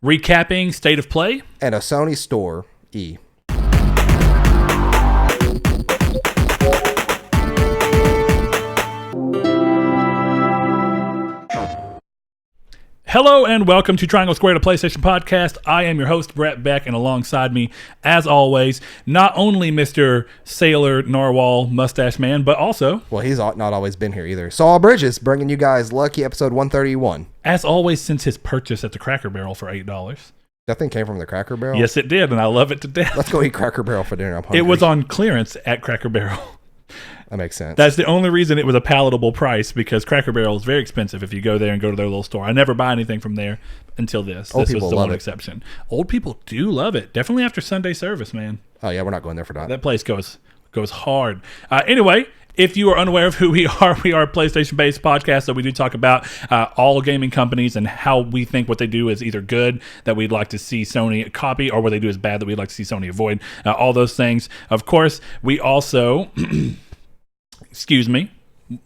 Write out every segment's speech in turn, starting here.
recapping State of Play, and a Sony Store E. Hello and welcome to Triangle Squared, a PlayStation podcast. I am your host, Brett Beck, and alongside me, as always, not only Mr. Sailor Narwhal Mustache Man, but also... Well, he's not always been here either. Saul Bridges, bringing you guys Lucky episode 131. As always, since his purchase at the Cracker Barrel for $8. That thing came from the Cracker Barrel? Yes, it did, and I love it to death. Let's go eat Cracker Barrel for dinner. I'm hungry. It was on clearance at Cracker Barrel. That makes sense. That's the only reason it was a palatable price, because Cracker Barrel is very expensive if you go there and go to their little store. I never buy anything from there until this. Old This people was the love one it. exception. Old people do love it. Definitely after Sunday service, man. Oh, yeah, we're not going there for that. That place goes hard. Anyway, if you are unaware of who we are a PlayStation-based podcast, so we do talk about all gaming companies and how we think what they do is either good, that we'd like to see Sony copy, or what they do is bad, that we'd like to see Sony avoid. All those things. Of course, we also... Excuse me.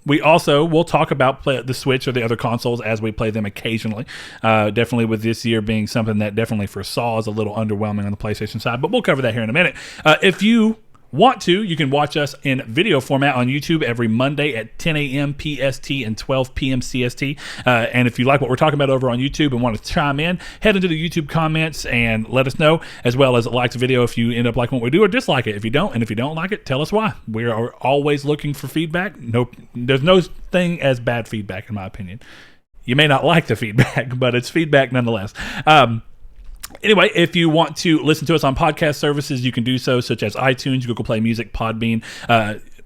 We also will talk about the Switch or the other consoles as we play them occasionally. Definitely with this year being something that definitely for Saul is a little underwhelming on the PlayStation side, but we'll cover that here in a minute. If you want to, you can watch us in video format on YouTube every Monday at 10 a.m. PST and 12 p.m. CST. And if you like what we're talking about over on YouTube and want to chime in, head into the YouTube comments and let us know, as well as like the video if you end up liking what we do or dislike it. If you don't, and if you don't like it, tell us why. We are always looking for feedback. There's no thing as bad feedback, in my opinion. You may not like the feedback, but it's feedback nonetheless. Anyway, if you want to listen to us on podcast services, you can do so, such as iTunes, Google Play Music, Podbean.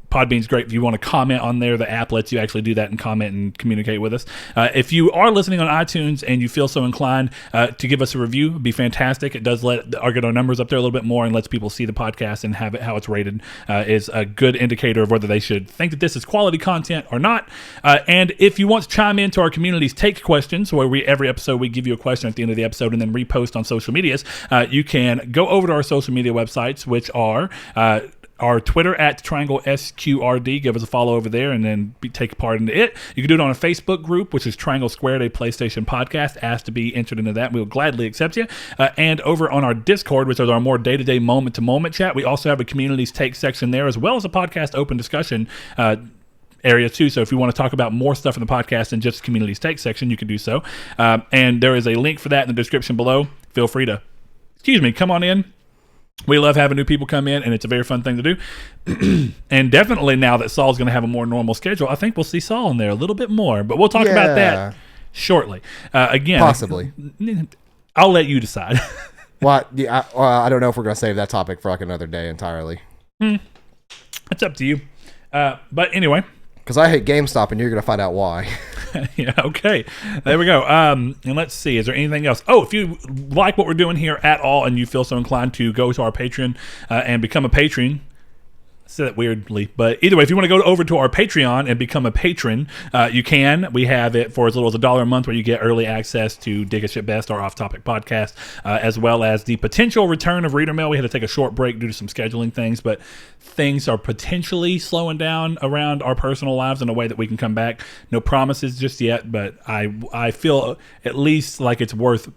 Podbean's great. If you want to comment on there, the app lets you actually do that and comment and communicate with us. If you are listening on iTunes and you feel so inclined to give us a review, it'd be fantastic. It does get our numbers up there a little bit more and lets people see the podcast and have it how it's rated. Is a good indicator of whether they should think that this is quality content or not. And if you want to chime into our community's take questions, where every episode we give you a question at the end of the episode and then repost on social medias, you can go over to our social media websites, which are... our Twitter at Triangle SQRD. Give us a follow over there and then take part in it. You can do it on a Facebook group, which is Triangle Squared, a PlayStation podcast. Ask to be entered into that. We'll gladly accept you. And over on our Discord, which is our more day-to-day, moment-to-moment chat, we also have a communities take section there, as well as a podcast open discussion area too. So if you want to talk about more stuff in the podcast than just communities take section, you can do so. And there is a link for that in the description below. Feel free to, come on in. We love having new people come in, and it's a very fun thing to do. And definitely now that Saul's going to have a more normal schedule, I think we'll see Saul in there a little bit more. But we'll talk about that shortly. Again, possibly. I'll let you decide. Well, yeah, I don't know if we're going to save that topic for like another day entirely. It's up to you. But anyway. Because I hate GameStop, and you're going to find out why. Yeah, okay. There we go. And let's see. Is there anything else? Oh, if you like what we're doing here at all and you feel so inclined to go to our Patreon and become a patron, I said that weirdly, but either way, if you want to go over to our Patreon and become a patron, you can. We have it for as little as $1 a month, where you get early access to Dig a Shit Best, our off-topic podcast, as well as the potential return of Reader Mail. We had to take a short break due to some scheduling things, but things are potentially slowing down around our personal lives in a way that we can come back. No promises just yet, but I feel at least like it's worth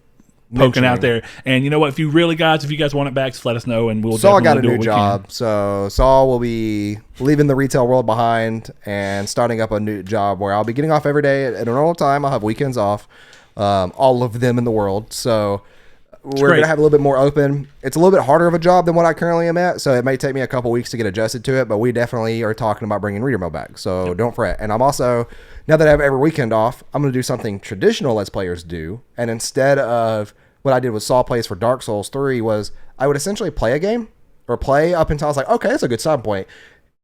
poking out there. And you know what, if you guys want it back, just let us know, and we'll Saul got a do new what we job can. So Saul will be leaving the retail world behind and starting up a new job where I'll be getting off every day at a normal time. I'll have weekends off, all of them in the world. So we're going to have a little bit more open. It's a little bit harder of a job than what I currently am at, so it may take me a couple weeks to get adjusted to it, but we definitely are talking about bringing Reader Mail back, so don't fret. And I'm also, now that I have every weekend off, I'm going to do something traditional Let's Players do, and instead of what I did with Saul Plays for Dark Souls 3 was I would essentially play a game, or play up until I was like, okay, that's a good starting point.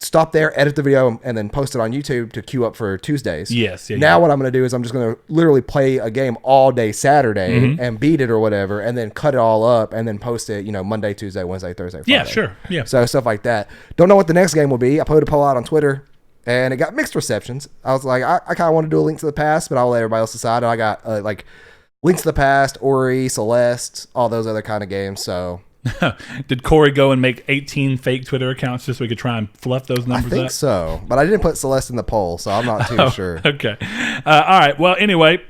Stop there, edit the video, and then post it on YouTube to queue up for Tuesdays. Yes. Now what I'm going to do is I'm just going to literally play a game all day Saturday and beat it or whatever, and then cut it all up and then post it, Monday, Tuesday, Wednesday, Thursday, Friday. Yeah, sure. Yeah. So stuff like that. Don't know what the next game will be. I put a poll out on Twitter, and it got mixed receptions. I was like, I kind of want to do a Link to the Past, but I'll let everybody else decide. And I got Link to the Past, Ori, Celeste, all those other kind of games. So did Corey go and make 18 fake Twitter accounts just so we could try and fluff those numbers up? I think so, but I didn't put Celeste in the poll, so I'm not too sure. Okay. All right. Well, anyway,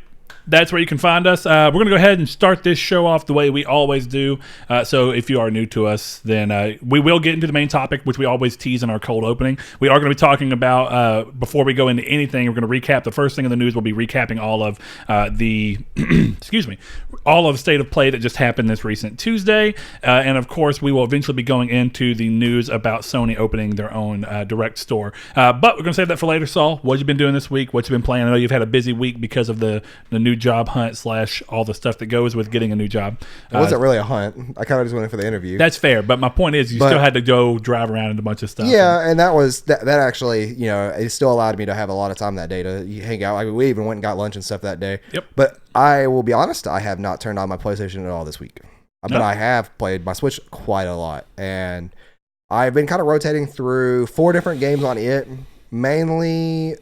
That's where you can find us. We're going to go ahead and start this show off the way we always do. So if you are new to us, then we will get into the main topic, which we always tease in our cold opening. We are going to be talking about, before we go into anything, we're going to recap. The first thing in the news, we'll be recapping all of the, all of State of Play that just happened this recent Tuesday. And of course, we will eventually be going into the news about Sony opening their own direct store. But we're going to save that for later. Saul, what you been doing this week? What you been playing? I know you've had a busy week because of the new job hunt / all the stuff that goes with getting a new job. It wasn't really a hunt. I kind of just went in for the interview. That's fair, but my point is, you still had to go drive around and a bunch of stuff. Yeah, and that actually, it still allowed me to have a lot of time that day to hang out. I mean, we even went and got lunch and stuff that day. Yep. But I will be honest, I have not turned on my PlayStation at all this week. But I have played my Switch quite a lot, and I've been kind of rotating through 4 different games on it, mainly.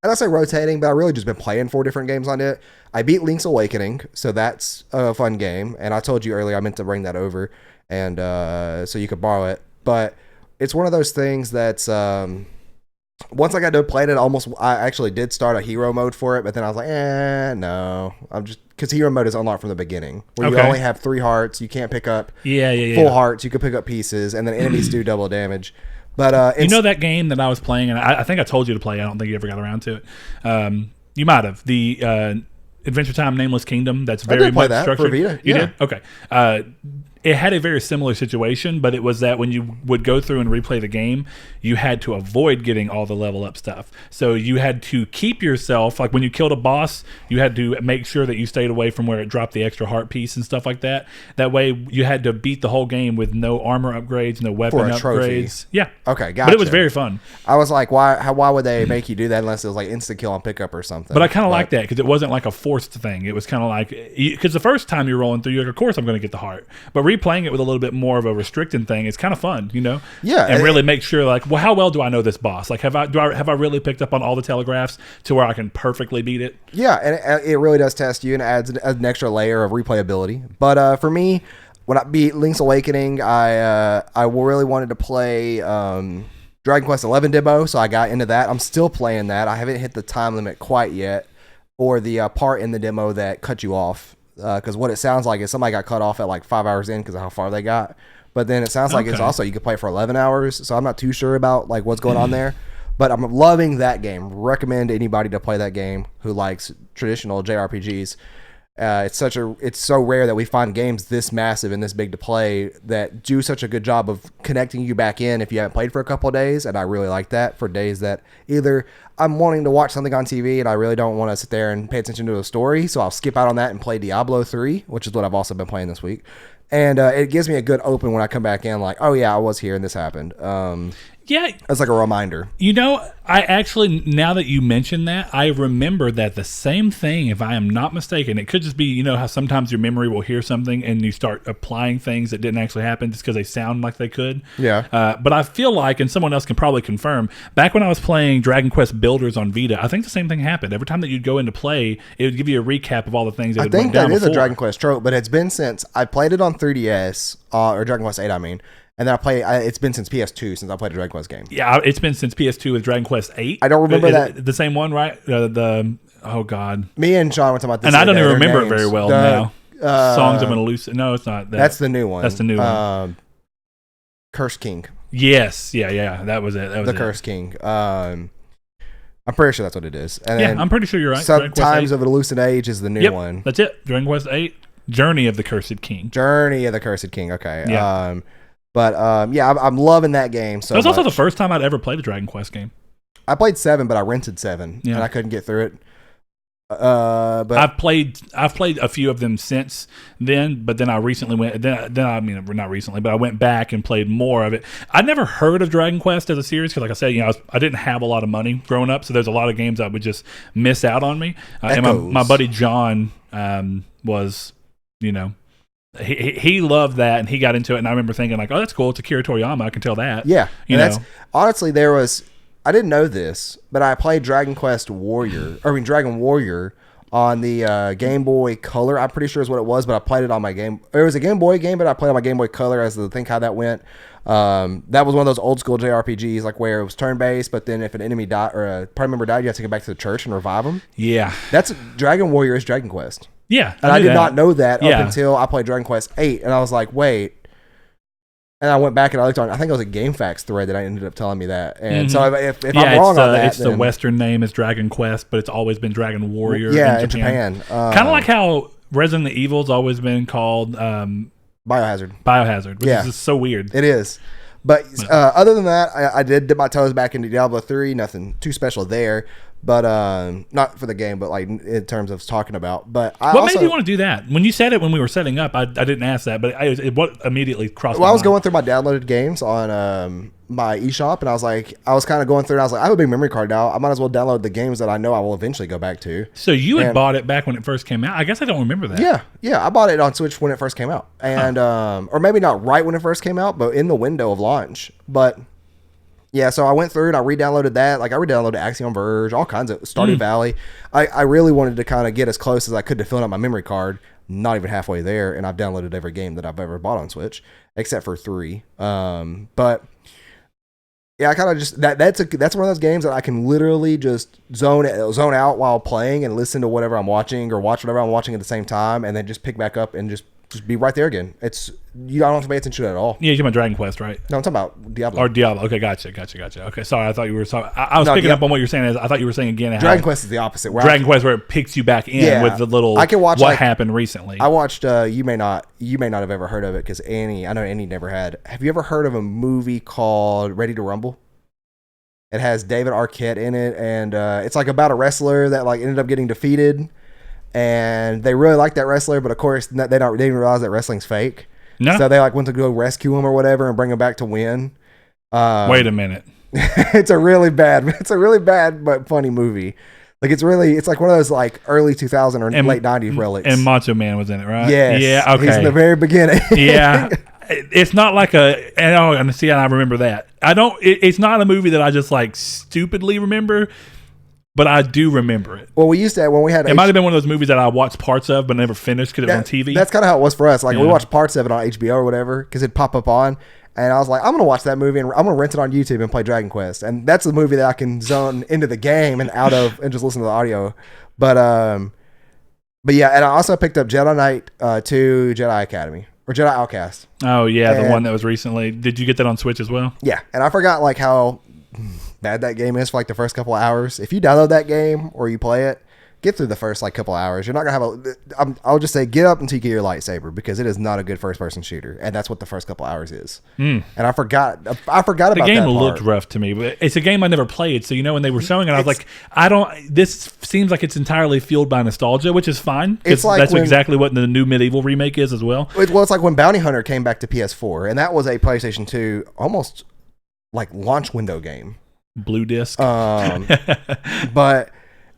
And I say rotating, but I really just been playing 4 different games on it. I beat Link's Awakening, so that's a fun game. And I told you earlier I meant to bring that over, and so you could borrow it. But it's one of those things that's once I got done playing it, I actually did start a hero mode for it, but then I was like, no, I'm just because hero mode is unlocked from the beginning, where you only have 3 hearts, you can't pick up full hearts, you can pick up pieces, and then enemies do double damage. But that game that I was playing, and I think I told you to play. I don't think you ever got around to it. You might have the Adventure Time Nameless Kingdom. That's very much structured. For Vita. You did? Okay. It had a very similar situation, but it was that when you would go through and replay the game, you had to avoid getting all the level up stuff. So you had to keep yourself, like when you killed a boss, you had to make sure that you stayed away from where it dropped the extra heart piece and stuff like that. That way you had to beat the whole game with no armor upgrades, no weapon upgrades. Trophy. Yeah. Okay, gotcha. But it was very fun. I was like, why would they make you do that unless it was like insta kill on pickup or something? But I kind of like that because it wasn't like a forced thing. It was kind of like, because the first time you're rolling through, you're like, of course I'm going to get the heart. But replaying it with a little bit more of a restricting thing, it's kind of fun, Yeah, and really make sure, like, well, how well do I know this boss? Like, have I really picked up on all the telegraphs to where I can perfectly beat it? Yeah, and it really does test you and adds an extra layer of replayability. But for me, when I beat Link's Awakening, I really wanted to play Dragon Quest XI demo, so I got into that. I'm still playing that. I haven't hit the time limit quite yet, or the part in the demo that cut you off. Because what it sounds like is somebody got cut off at like 5 hours in because of how far they got. But then it sounds like it's also you could play for 11 hours. So I'm not too sure about like what's going on there. But I'm loving that game. Recommend anybody to play that game who likes traditional JRPGs. It's so rare that we find games this massive and this big to play that do such a good job of connecting you back in if you haven't played for a couple of days. And I really like that for days that either I'm wanting to watch something on TV and I really don't want to sit there and pay attention to the story, so I'll skip out on that and play Diablo 3, which is what I've also been playing this week. And it gives me a good open when I come back in, like, oh yeah, I was here and this happened. Yeah. It's like a reminder. I actually, now that you mention that, I remember that the same thing, if I am not mistaken, it could just be, how sometimes your memory will hear something and you start applying things that didn't actually happen just because they sound like they could. Yeah. But I feel like, and someone else can probably confirm, back when I was playing Dragon Quest Builders on Vita, I think the same thing happened. Every time that you'd go into play, it would give you a recap of all the things that had went down I think that is before. a Dragon Quest trope, but it's been since I played it on 3DS, or Dragon Quest 8, I mean. And then it's been since PS2 since I played a Dragon Quest game. Yeah, it's been since PS2 with Dragon Quest 8. I don't remember that. The same one, right? Oh, God. Me and Sean were talking about this. And I don't even remember it very well now. Songs of an Elusive. No, it's not that. That's the new one. That's the new one. Curse King. Yes. Yeah. That was it. The Curse King. I'm pretty sure that's what it is. And yeah, I'm pretty sure you're right. Sometimes of an Elusive Age is the new one. That's it. Dragon Quest 8. Journey of the Cursed King. Okay. Yeah. I'm loving that game so much. That was also the first time I'd ever played a Dragon Quest game. I played 7, but I rented 7, and I couldn't get through it. But I've played a few of them since then, but then I recently went. Not recently, but I went back and played more of it. I'd never heard of Dragon Quest as a series because, like I said, I didn't have a lot of money growing up, so there's a lot of games that would just miss out on me. And my buddy John was, He loved that, and he got into it, and I remember thinking, like, oh, that's cool. It's Akira Toriyama. I can tell that. Yeah. Honestly, I didn't know this, but I played Dragon Warrior on the Game Boy Color. I'm pretty sure is what it was, but I played it on my game. It was a Game Boy game, but I played on my Game Boy Color as the think how that went. That was one of those old school JRPGs, like where it was turn based, but then if an enemy died or a party member died, you have to go back to the church and revive them. Yeah, that's Dragon Warrior is Dragon Quest. Yeah, and I did not know that up until I played Dragon Quest 8, and I was like, wait. And I went back and I looked on. I think it was a GameFAQs thread that I ended up telling me that. And so if I'm wrong on that, it's the Western name is Dragon Quest, but it's always been Dragon Warrior. Yeah, in Japan. Kind of like how Resident Evil's always been called Biohazard, which is just so weird. It is. But other than that, I did dip my toes back into Diablo 3. Nothing too special there. But not for the game, but like in terms of talking about. But what made you want to do that? When you said it when we were setting up, I didn't ask that, but what immediately crossed my mind? I was going through my downloaded games on my eShop, and I was kind of going through, and I was like, I have a big memory card now. I might as well download the games that I know I will eventually go back to. So you had bought it back when it first came out? I guess I don't remember that. Yeah. I bought it on Switch when it first came out, and or maybe not right when it first came out, but in the window of launch. But yeah, so I went through and I re-downloaded that. Like I re-downloaded Axiom Verge, all kinds of Stardew Valley. I really wanted to kind of get as close as I could to filling up my memory card. Not even halfway there, and I've downloaded every game that I've ever bought on Switch, except for 3. But yeah, I kind of just that's one of those games that I can literally just zone out while playing and listen to whatever I'm watching or watch whatever I'm watching at the same time, and then just pick back up and just be right there again. It's I don't have to pay attention to it at all. Yeah, you're talking about Dragon Quest, right? No, I'm talking about Diablo. Or Diablo. Okay, gotcha. Okay, sorry. I thought you were talking. I was picking up on what you're saying. I thought you were saying again. Dragon Quest is the opposite. Dragon Quest, where it picks you back in with the little. I can watch what happened recently. I watched. You may not have ever heard of it because I know Annie never had. Have you ever heard of a movie called Ready to Rumble? It has David Arquette in it, and it's like about a wrestler that like ended up getting defeated. And they really like that wrestler, but of course they didn't realize that wrestling's fake. No. So they like went to go rescue him or whatever and bring him back to win. Wait a minute. It's a really bad but funny movie. Like it's like one of those like early 2000 or late 90s relics. And Macho Man was in it, right? Yes. Yeah. Okay. He's in the very beginning. Yeah. It's not like and I remember that. It's not a movie that I just like stupidly remember. But I do remember it. Well, we used to when we had. It might have been one of those movies that I watched parts of but never finished because it was on TV. That's kind of how it was for us. Like we watched parts of it on HBO or whatever because it'd pop up on, and I was like, I'm gonna watch that movie and I'm gonna rent it on YouTube and play Dragon Quest, and that's the movie that I can zone into the game and out of and just listen to the audio. But yeah, and I also picked up Jedi Knight 2, Jedi Academy or Jedi Outcast. Oh yeah, the one that was recently. Did you get that on Switch as well? Yeah, and I forgot like how bad that game is for like the first couple of hours. If you download that game or you play it, get through the first like couple of hours. You're not gonna have I'll just say get up until you get your lightsaber because it is not a good first person shooter, and that's what the first couple of hours is. And I forgot about that. The game looked rough to me, but it's a game I never played. So when they were showing it, I was like, this seems like it's entirely fueled by nostalgia, which is fine. It's like that's exactly what the new Medieval remake is as well. Well, it's like when Bounty Hunter came back to PS4, and that was a PlayStation 2 almost like launch window game. Blue disc. But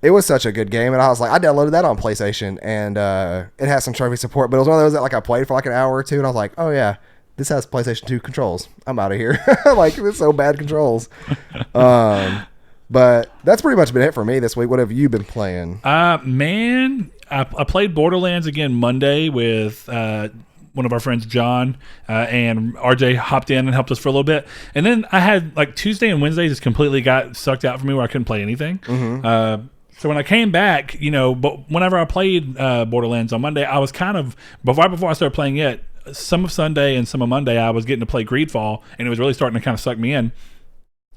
it was such a good game, and I was like, I downloaded that on PlayStation, and it has some trophy support, but it was one of those that like I played for like an hour or two, and I was like, oh yeah, this has PlayStation 2 controls. I'm out of here. Like it's so bad controls. But that's pretty much been it for me this week. What have you been playing? Man, I played Borderlands again Monday with one of our friends, John, and RJ hopped in and helped us for a little bit. And then I had like Tuesday and Wednesday just completely got sucked out for me where I couldn't play anything. So when I came back, but whenever I played Borderlands on Monday, I was kind of, right before I started playing it, some of Sunday and some of Monday, I was getting to play Greedfall, and it was really starting to kind of suck me in.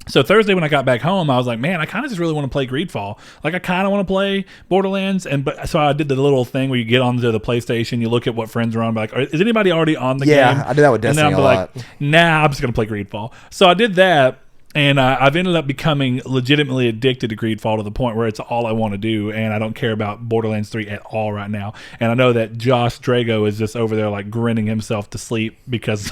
So Thursday when I got back home, I was like, man, I kind of just really want to play Greedfall. Like I kind of want to play Borderlands, so I did the little thing where you get onto the PlayStation, you look at what friends are on, like, is anybody already on the game? Yeah, I did that with Destiny and then I'm like, nah, I'm just gonna play Greedfall. So I did that. And I've ended up becoming legitimately addicted to Greedfall to the point where it's all I want to do, and I don't care about Borderlands 3 at all right now. And I know that Josh Drago is just over there like grinning himself to sleep because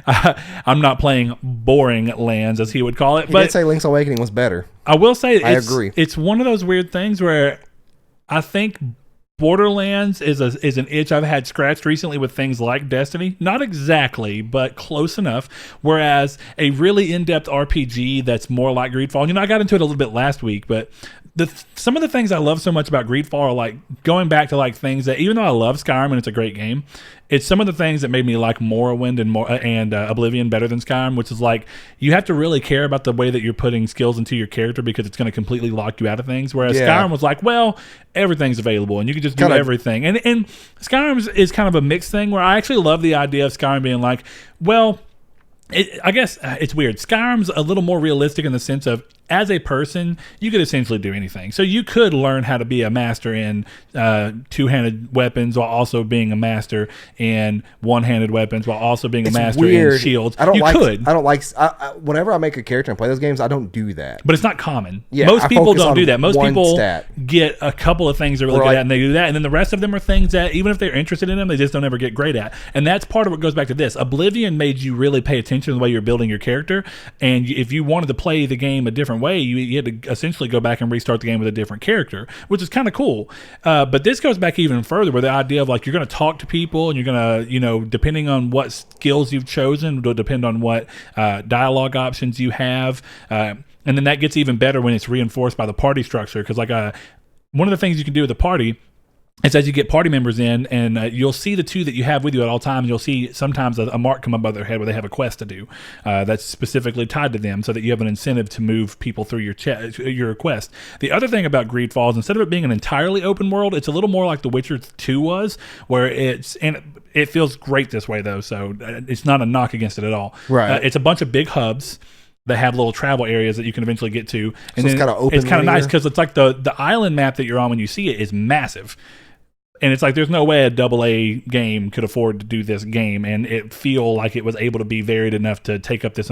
I'm not playing boring lands, as he would call it. He did say Link's Awakening was better. I will say I agree. It's one of those weird things where I think Borderlands is an itch I've had scratched recently with things like Destiny. Not exactly, but close enough. Whereas a really in-depth RPG that's more like Greedfall, I got into it a little bit last week, but some of the things I love so much about Greedfall are like going back to like things that, even though I love Skyrim and it's a great game, it's some of the things that made me like Morrowind and Oblivion better than Skyrim, which is like you have to really care about the way that you're putting skills into your character because it's going to completely lock you out of things. Whereas Skyrim was like, well, everything's available and you can just do everything. And Skyrim is kind of a mixed thing where I actually love the idea of Skyrim being like, well, I guess it's weird. Skyrim's a little more realistic in the sense of, as a person, you could essentially do anything. So you could learn how to be a master in two-handed weapons while also being a master in one-handed weapons while also being a master in shields. Whenever I make a character and play those games, I don't do that. But it's not common. Yeah, most people don't do that. Most people stat. get a couple of things they're really good at and they do that. And then the rest of them are things that, even if they're interested in them, they just don't ever get great at. And that's part of what goes back to this. Oblivion made you really pay attention to the way you're building your character. And if you wanted to play the game a different way, you had to essentially go back and restart the game with a different character, which is kind of cool. But this goes back even further, where the idea of like you're going to talk to people and you're going to, depending on what skills you've chosen, will depend on what dialogue options you have. And then that gets even better when it's reinforced by the party structure, because like one of the things you can do with the party is, as you get party members in, and you'll see the two that you have with you at all times, you'll see sometimes a mark come above their head where they have a quest to do that's specifically tied to them, so that you have an incentive to move people through your quest. The other thing about Greedfall is, instead of it being an entirely open world, it's a little more like The Witcher 2 was, where it feels great this way though, so it's not a knock against it at all. Right. It's a bunch of big hubs that have little travel areas that you can eventually get to. And so it's kind of open. It's kind of nice because it's like the island map that you're on when you see it is massive. And it's like there's no way a AA game could afford to do this game and it feel like it was able to be varied enough to take up this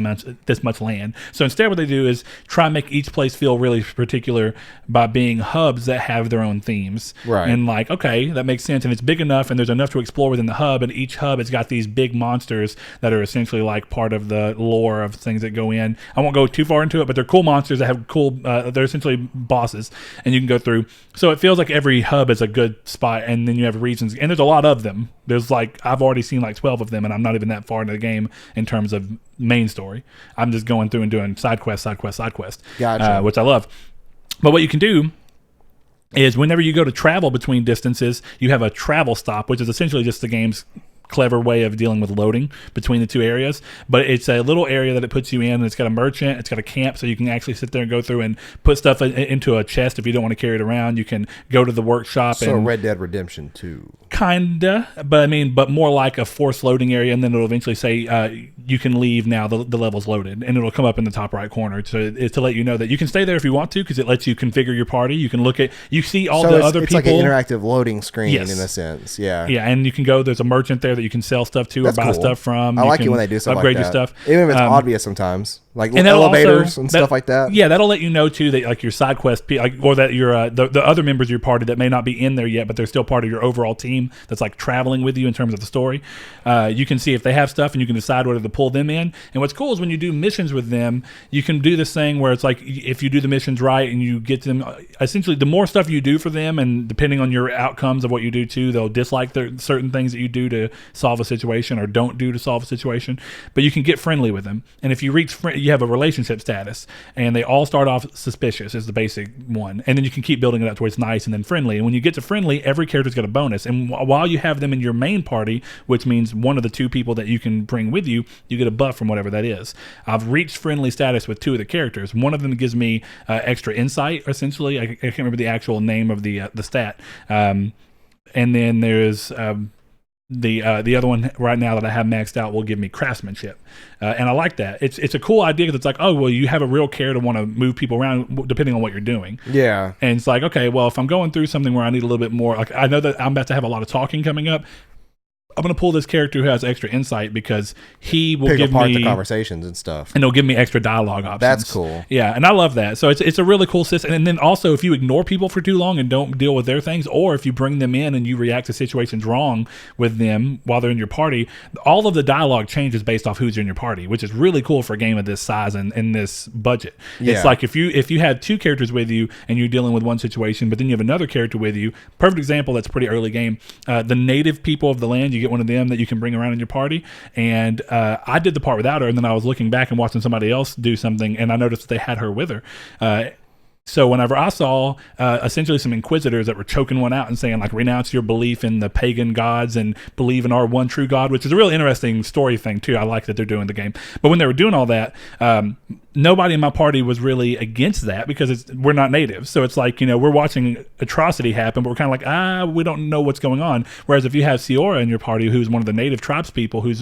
much land. So instead what they do is try and make each place feel really particular by being hubs that have their own themes. Right. And like, okay, that makes sense. And it's big enough and there's enough to explore within the hub. And each hub has got these big monsters that are essentially like part of the lore of things that go in. I won't go too far into it, but they're cool monsters that have cool, they're essentially bosses and you can go through. So it feels like every hub is a good spot. And then you have regions, and there's a lot of them. There's like, I've already seen like 12 of them, and I'm not even that far into the game in terms of main story. I'm just going through and doing side quest, Gotcha. Which I love. But what you can do is, whenever you go to travel between distances, you have a travel stop, which is essentially just the game's clever way of dealing with loading between the two areas. But it's a little area that it puts you in, and it's got a merchant, it's got a camp, so you can actually sit there and go through and put stuff into a chest if you don't want to carry it around. You can go to the workshop. So Red Dead Redemption 2. Kinda, but more like a forced loading area, and then it'll eventually say you can leave now, the level's loaded, and it'll come up in the top right corner to let you know that you can stay there if you want to, because it lets you configure your party. You can look at, you see all the other people. It's like an interactive loading screen in a sense. Yeah, and you can go, there's a merchant there that you can sell stuff to. That's or buy stuff from. I like it when they do stuff upgrade like that. your stuff, even if it's obvious sometimes, like elevators and stuff like that. Yeah, that'll let you know too that like your side quest, or that your the other members of your party that may not be in there yet, but they're still part of your overall team that's like traveling with you in terms of the story. You can see if they have stuff, and you can decide whether to pull them in. And what's cool is when you do missions with them, you can do this thing where it's like, if you do the missions right and you get them, essentially the more stuff you do for them, and depending on your outcomes of what you do too, they'll dislike certain things that you do to solve a situation or don't do to solve a situation. But you can get friendly with them, and if you reach you have a relationship status, and they all start off suspicious is the basic one, and then you can keep building it up towards nice and then friendly. And when you get to friendly, every character's got a bonus, and while you have them in your main party, which means one of the two people that you can bring with you, you get a buff from whatever that is. I've reached friendly status with two of the characters. One of them gives me extra insight, essentially. I can't remember the actual name of the stat. And then there's the other one right now that I have maxed out will give me craftsmanship, and I like that. It's a cool idea, because it's like, oh well, you have a real care to want to move people around depending on what you're doing. Yeah, and it's like, okay, well, if I'm going through something where I need a little bit more, like I know that I'm about to have a lot of talking coming up, I'm going to pull this character who has extra insight, because he will give me the conversations and stuff, and he'll give me extra dialogue options. That's cool. Yeah, and I love that. So it's a really cool system. And then also, if you ignore people for too long and don't deal with their things, or if you bring them in and you react to situations wrong with them while they're in your party, all of the dialogue changes based off who's in your party, which is really cool for a game of this size and this budget. Yeah. It's like if you have two characters with you and you're dealing with one situation, but then you have another character with you. Perfect example. That's a pretty early game. The native people of the land, you get one of them that you can bring around in your party, and I did the part without her, and then I was looking back and watching somebody else do something, and I noticed that they had her with her, So whenever I saw essentially some inquisitors that were choking one out and saying like, renounce your belief in the pagan gods and believe in our one true God, which is a really interesting story thing too. I like that they're doing the game. But when they were doing all that, nobody in my party was really against that because we're not natives. So it's like, we're watching atrocity happen, but we're kind of like, we don't know what's going on. Whereas if you have Ciora in your party, who's one of the native tribes people who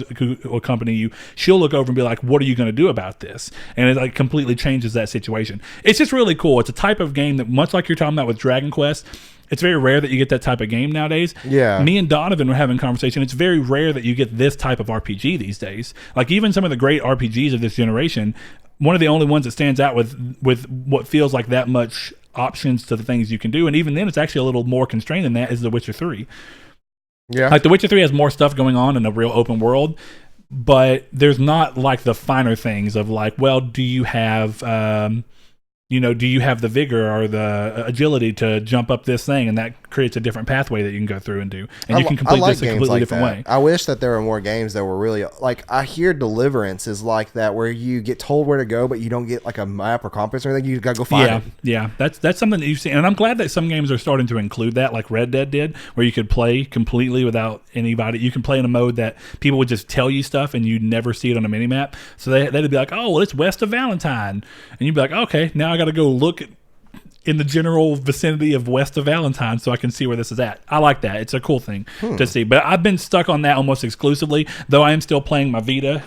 accompany you, she'll look over and be like, what are you going to do about this? And it like completely changes that situation. It's just really cool. It's a type of game that, much like you're talking about with Dragon Quest, it's very rare that you get that type of game nowadays. Yeah. Me and Donovan were having a conversation. It's very rare that you get this type of RPG these days. Like even some of the great RPGs of this generation, one of the only ones that stands out with what feels like that much options to the things you can do. And even then, it's actually a little more constrained than that is The Witcher 3. Yeah. Like The Witcher 3 has more stuff going on in a real open world, but there's not like the finer things of like, well, do you have do you have the vigor or the agility to jump up this thing? And that creates a different pathway that you can go through and do. And you can complete this a completely different way. I wish that there were more games that were really, like, I hear Deliverance is like that, where you get told where to go, but you don't get like a map or compass or anything. You got to go find it. Yeah. That's something that you've seen. And I'm glad that some games are starting to include that, like Red Dead did, where you could play completely without anybody. You can play in a mode that people would just tell you stuff and you'd never see it on a minimap. So they'd be like, oh, well, it's west of Valentine. And you'd be like, okay, now I got to go look in the general vicinity of west of Valentine so I can see where this is at. I like that. It's a cool thing to see. But I've been stuck on that almost exclusively, though I am still playing my Vita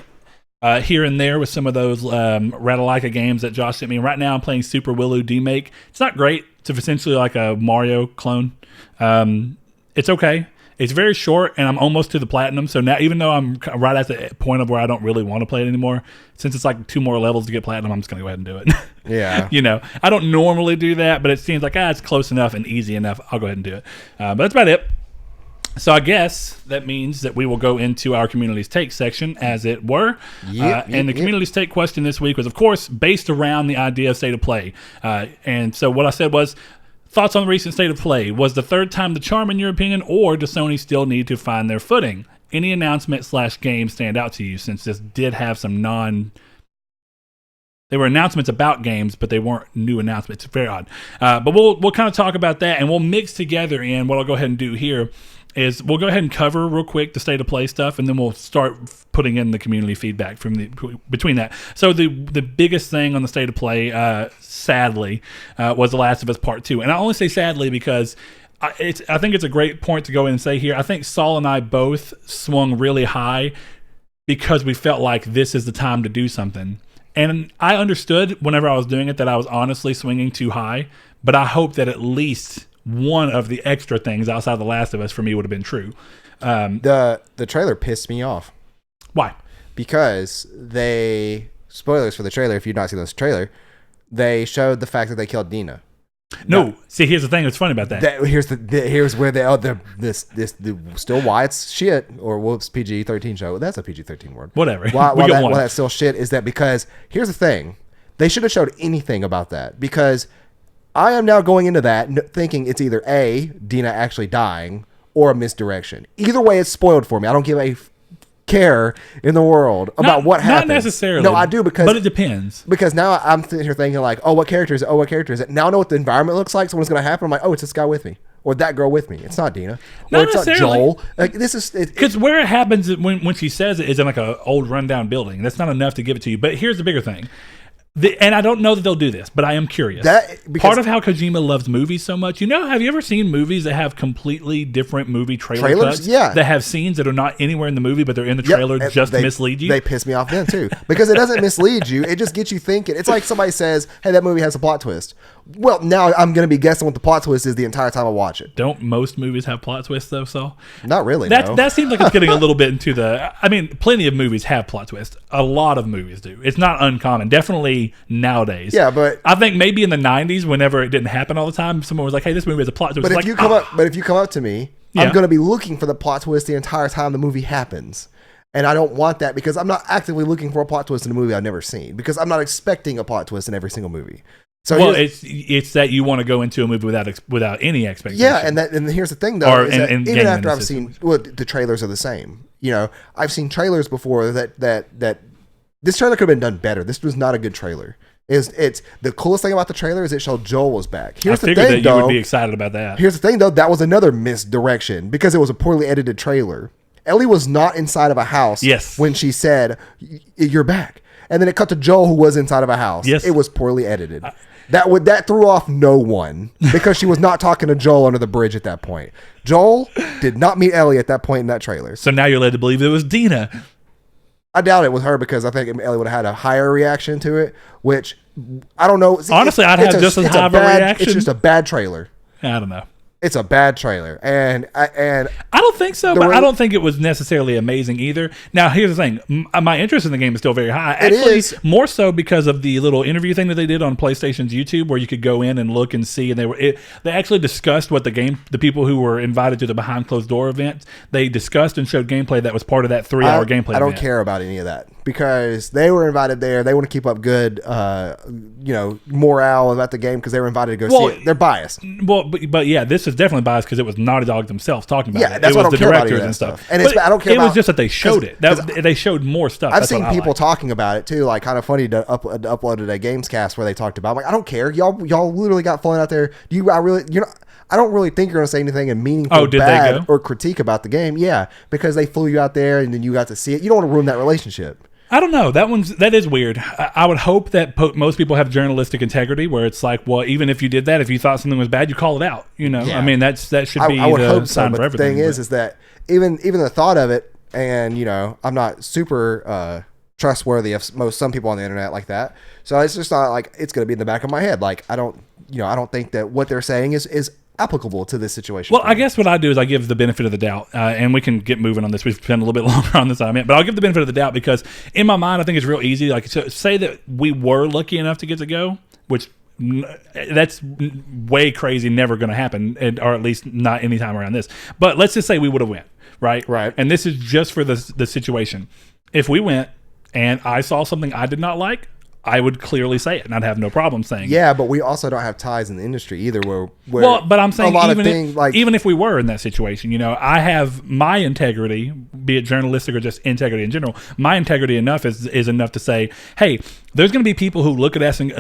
here and there with some of those Ratalaika games that Josh sent me. Right now I'm playing Super Willow Demake. It's not great. It's essentially like a Mario clone. It's okay. It's very short, and I'm almost to the platinum. So now, even though I'm right at the point of where I don't really want to play it anymore, since it's like 2 more levels to get platinum, I'm just going to go ahead and do it. Yeah. I don't normally do that, but it seems like, it's close enough and easy enough. I'll go ahead and do it. But that's about it. So I guess that means that we will go into our Community's Take section, as it were. And the Community's Take question this week was, of course, based around the idea of state of play. And so what I said was, thoughts on the recent state of play. Was the third time the charm in your opinion, or does Sony still need to find their footing? Any announcement / game stand out to you, since this did have some they were announcements about games, but they weren't new announcements. It's very odd. But we'll kind of talk about that, and we'll mix together in what I'll go ahead and do here is we'll go ahead and cover real quick the state of play stuff, and then we'll start putting in the community feedback between that. So the biggest thing on the state of play, sadly, was The Last of Us Part 2. And I only say sadly because I think it's a great point to go in and say here. I think Saul and I both swung really high because we felt like this is the time to do something. And I understood whenever I was doing it that I was honestly swinging too high, but I hope that at least one of the extra things outside The Last of Us for me would have been true. The trailer pissed me off. Why? Because spoilers for the trailer, if you've not seen this trailer, they showed the fact that they killed Dina. No, see, here's the thing that's funny about that. Here's where this still why it's shit, or whoops, PG-13 show. That's a PG-13 word. Whatever. Why that's still shit is that because here's the thing, they should have showed anything about that, because I am now going into that thinking it's either A, Dina actually dying, or a misdirection. Either way, it's spoiled for me. I don't give a care in the world about what happens. Not necessarily. No, I do, but it depends. Because now I'm sitting here thinking like, oh, what character is it? Oh, what character is it? Now I know what the environment looks like, so when it's going to happen, I'm like, oh, it's this guy with me. Or that girl with me. It's not Dina. Not or it's necessarily. Not Joel. Like, this is... Because where it happens when she says it is in like an old rundown building. That's not enough to give it to you. But here's the bigger thing. And I don't know that they'll do this, but I am curious. Part of how Kojima loves movies so much, have you ever seen movies that have completely different movie trailers cuts? Yeah. That have scenes that are not anywhere in the movie, but they're in the trailer just to mislead you? They piss me off then, too. Because it doesn't mislead you. It just gets you thinking. It's like somebody says, hey, that movie has a plot twist. Well, now I'm going to be guessing what the plot twist is the entire time I watch it. Don't most movies have plot twists, though, Saul? Not really, no. That seems like it's getting a little bit into plenty of movies have plot twists. A lot of movies do. It's not uncommon. Definitely nowadays. Yeah, but I think maybe in the 90s, whenever it didn't happen all the time, someone was like, hey, this movie has a plot twist. But if you come up to me, I'm going to be looking for the plot twist the entire time the movie happens. And I don't want that, because I'm not actively looking for a plot twist in a movie I've never seen, because I'm not expecting a plot twist in every single movie. So it's that you want to go into a movie without any expectation. Yeah, and here's the thing though, is that even after I've seen, the trailers are the same. I've seen trailers before that this trailer could have been done better. This was not a good trailer. It's the coolest thing about the trailer is it showed Joel was back. I figured that you would be excited about that. Here's the thing, though. That was another misdirection because it was a poorly edited trailer. Ellie was not inside of a house when she said, "You're back." And then it cut to Joel, who was inside of a house. Yes. It was poorly edited. That threw off no one because she was not talking to Joel under the bridge at that point. Joel did not meet Ellie at that point in that trailer. So now you're led to believe it was Dina. I doubt it was her because I think Ellie would have had a higher reaction to it, which I don't know. Honestly, I'd have just as high of a reaction. It's just a bad trailer. I don't know. It's a bad trailer, and I don't think so, but I don't think it was necessarily amazing either. Now, here's the thing: my interest in the game is still very high. Actually, more so because of the little interview thing that they did on PlayStation's YouTube, where you could go in and look and see, and they actually discussed what the people who were invited to the behind closed door event, they discussed and showed gameplay that was part of that 3-hour gameplay. I don't care about any of that because they were invited there. They want to keep up good, morale about the game because they were invited to go see it. They're biased. Well, but yeah, this is definitely biased because it was Naughty Dog themselves talking about it. Yeah, that's it what was I don't care about and stuff. And I don't care. It was just that they showed it. They showed more stuff. I've seen people talking about it too. Like, kind of funny to uploaded a Gamescast where they talked about. I'm like, I don't care. Y'all literally got flown out there. I don't really think you're going to say anything in meaningful bad or critique about the game. Yeah, because they flew you out there and then you got to see it. You don't want to ruin that relationship. I don't know. That is weird. I would hope that most people have journalistic integrity, where it's like, well, even if you did that, if you thought something was bad, you call it out. Yeah. I mean, that should be the sign for everything. The thing is that even the thought of it, and I'm not super trustworthy of some people on the internet like that. So it's just not like it's going to be in the back of my head. Like I don't think that what they're saying is applicable to this situation. Well, I guess what I do is I give the benefit of the doubt, and we can get moving on this. We've spent a little bit longer on this than I meant, but I'll give the benefit of the doubt because in my mind, I think it's real easy. Like, so say that we were lucky enough to get to go, which that's way crazy, never going to happen, or at least not anytime around this. But let's just say we would have went, right? Right. And this is just for the situation. If we went and I saw something I did not like, I would clearly say it, and I'd have no problem saying it. Yeah, but we also don't have ties in the industry either. But I'm saying even if we were in that situation, I have my integrity, be it journalistic or just integrity in general. My integrity is enough to say, hey, there's going to be people who look at us and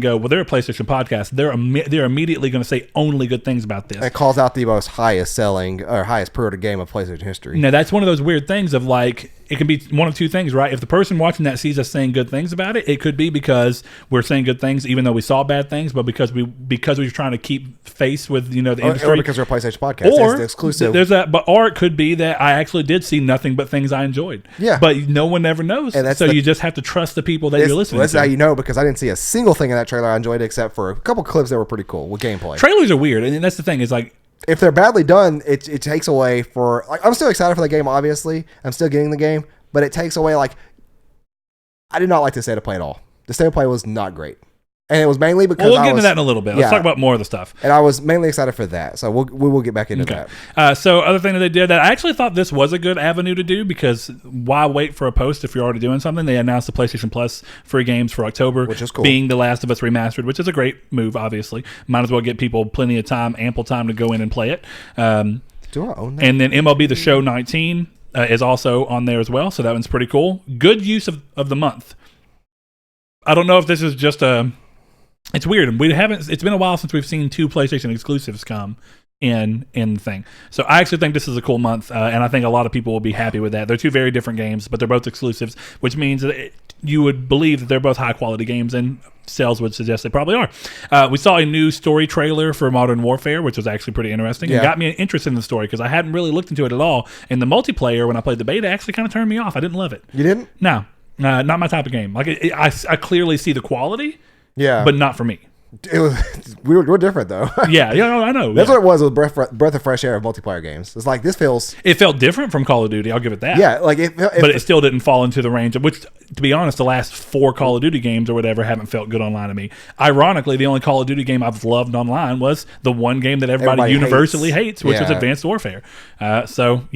go, well, they're a PlayStation podcast. They're immediately going to say only good things about this. It calls out the most highest selling or highest pre-order game of PlayStation history. Now, that's one of those weird things of like, it can be one of two things, right? If the person watching that sees us saying good things about it, it could be because we're saying good things, even though we saw bad things, but because we're trying to keep face with the industry, or because we're a PlayStation podcast, or it's the exclusive. There's that, or it could be that I actually did see nothing but things I enjoyed. Yeah, but no one ever knows, so you just have to trust the people that you're listening to. That's how you know, because I didn't see a single thing in that trailer I enjoyed except for a couple clips that were pretty cool with gameplay. Trailers are weird, and that's the thing is like, if they're badly done, it takes away for like, I'm still excited for the game. Obviously, I'm still getting the game. But it takes away, like, I did not like the state of play at all. The state of play was not great. And it was mainly because we'll get into that in a little bit. Let's talk about more of the stuff. And I was mainly excited for that. So we will get back into that. So other thing that they did that I actually thought this was a good avenue to do, because why wait for a post if you're already doing something? They announced the PlayStation Plus free games for October, which is cool. Being The Last of Us Remastered, which is a great move, obviously. Might as well get people plenty of time, ample time to go in and play it. Do I own that? And then MLB The Show 19 is also on there as well, so that one's pretty cool. Good use of the month. I don't know if this is just it's weird. It's been a while since we've seen 2 PlayStation exclusives come in the thing. So I actually think this is a cool month, and I think a lot of people will be happy with that. They're 2 very different games, but they're both exclusives, which means that you would believe that they're both high quality games, and sales would suggest they probably are. We saw a new story trailer for Modern Warfare, which was actually pretty interesting. It got me interested in the story because I hadn't really looked into it at all. And the multiplayer, when I played the beta, actually kind of turned me off. I didn't love it. You didn't? No, not my type of game. Like I clearly see the quality, but not for me. We're different though. yeah, I know. That's what it was with breath of fresh air of multiplayer games. It's like it felt different from Call of Duty. I'll give it that. Yeah, like but it still didn't fall into the range of which, to be honest, the last 4 Call of Duty games or whatever haven't felt good online to me. Ironically, the only Call of Duty game I've loved online was the one game that everybody universally hates, which was Advanced Warfare. So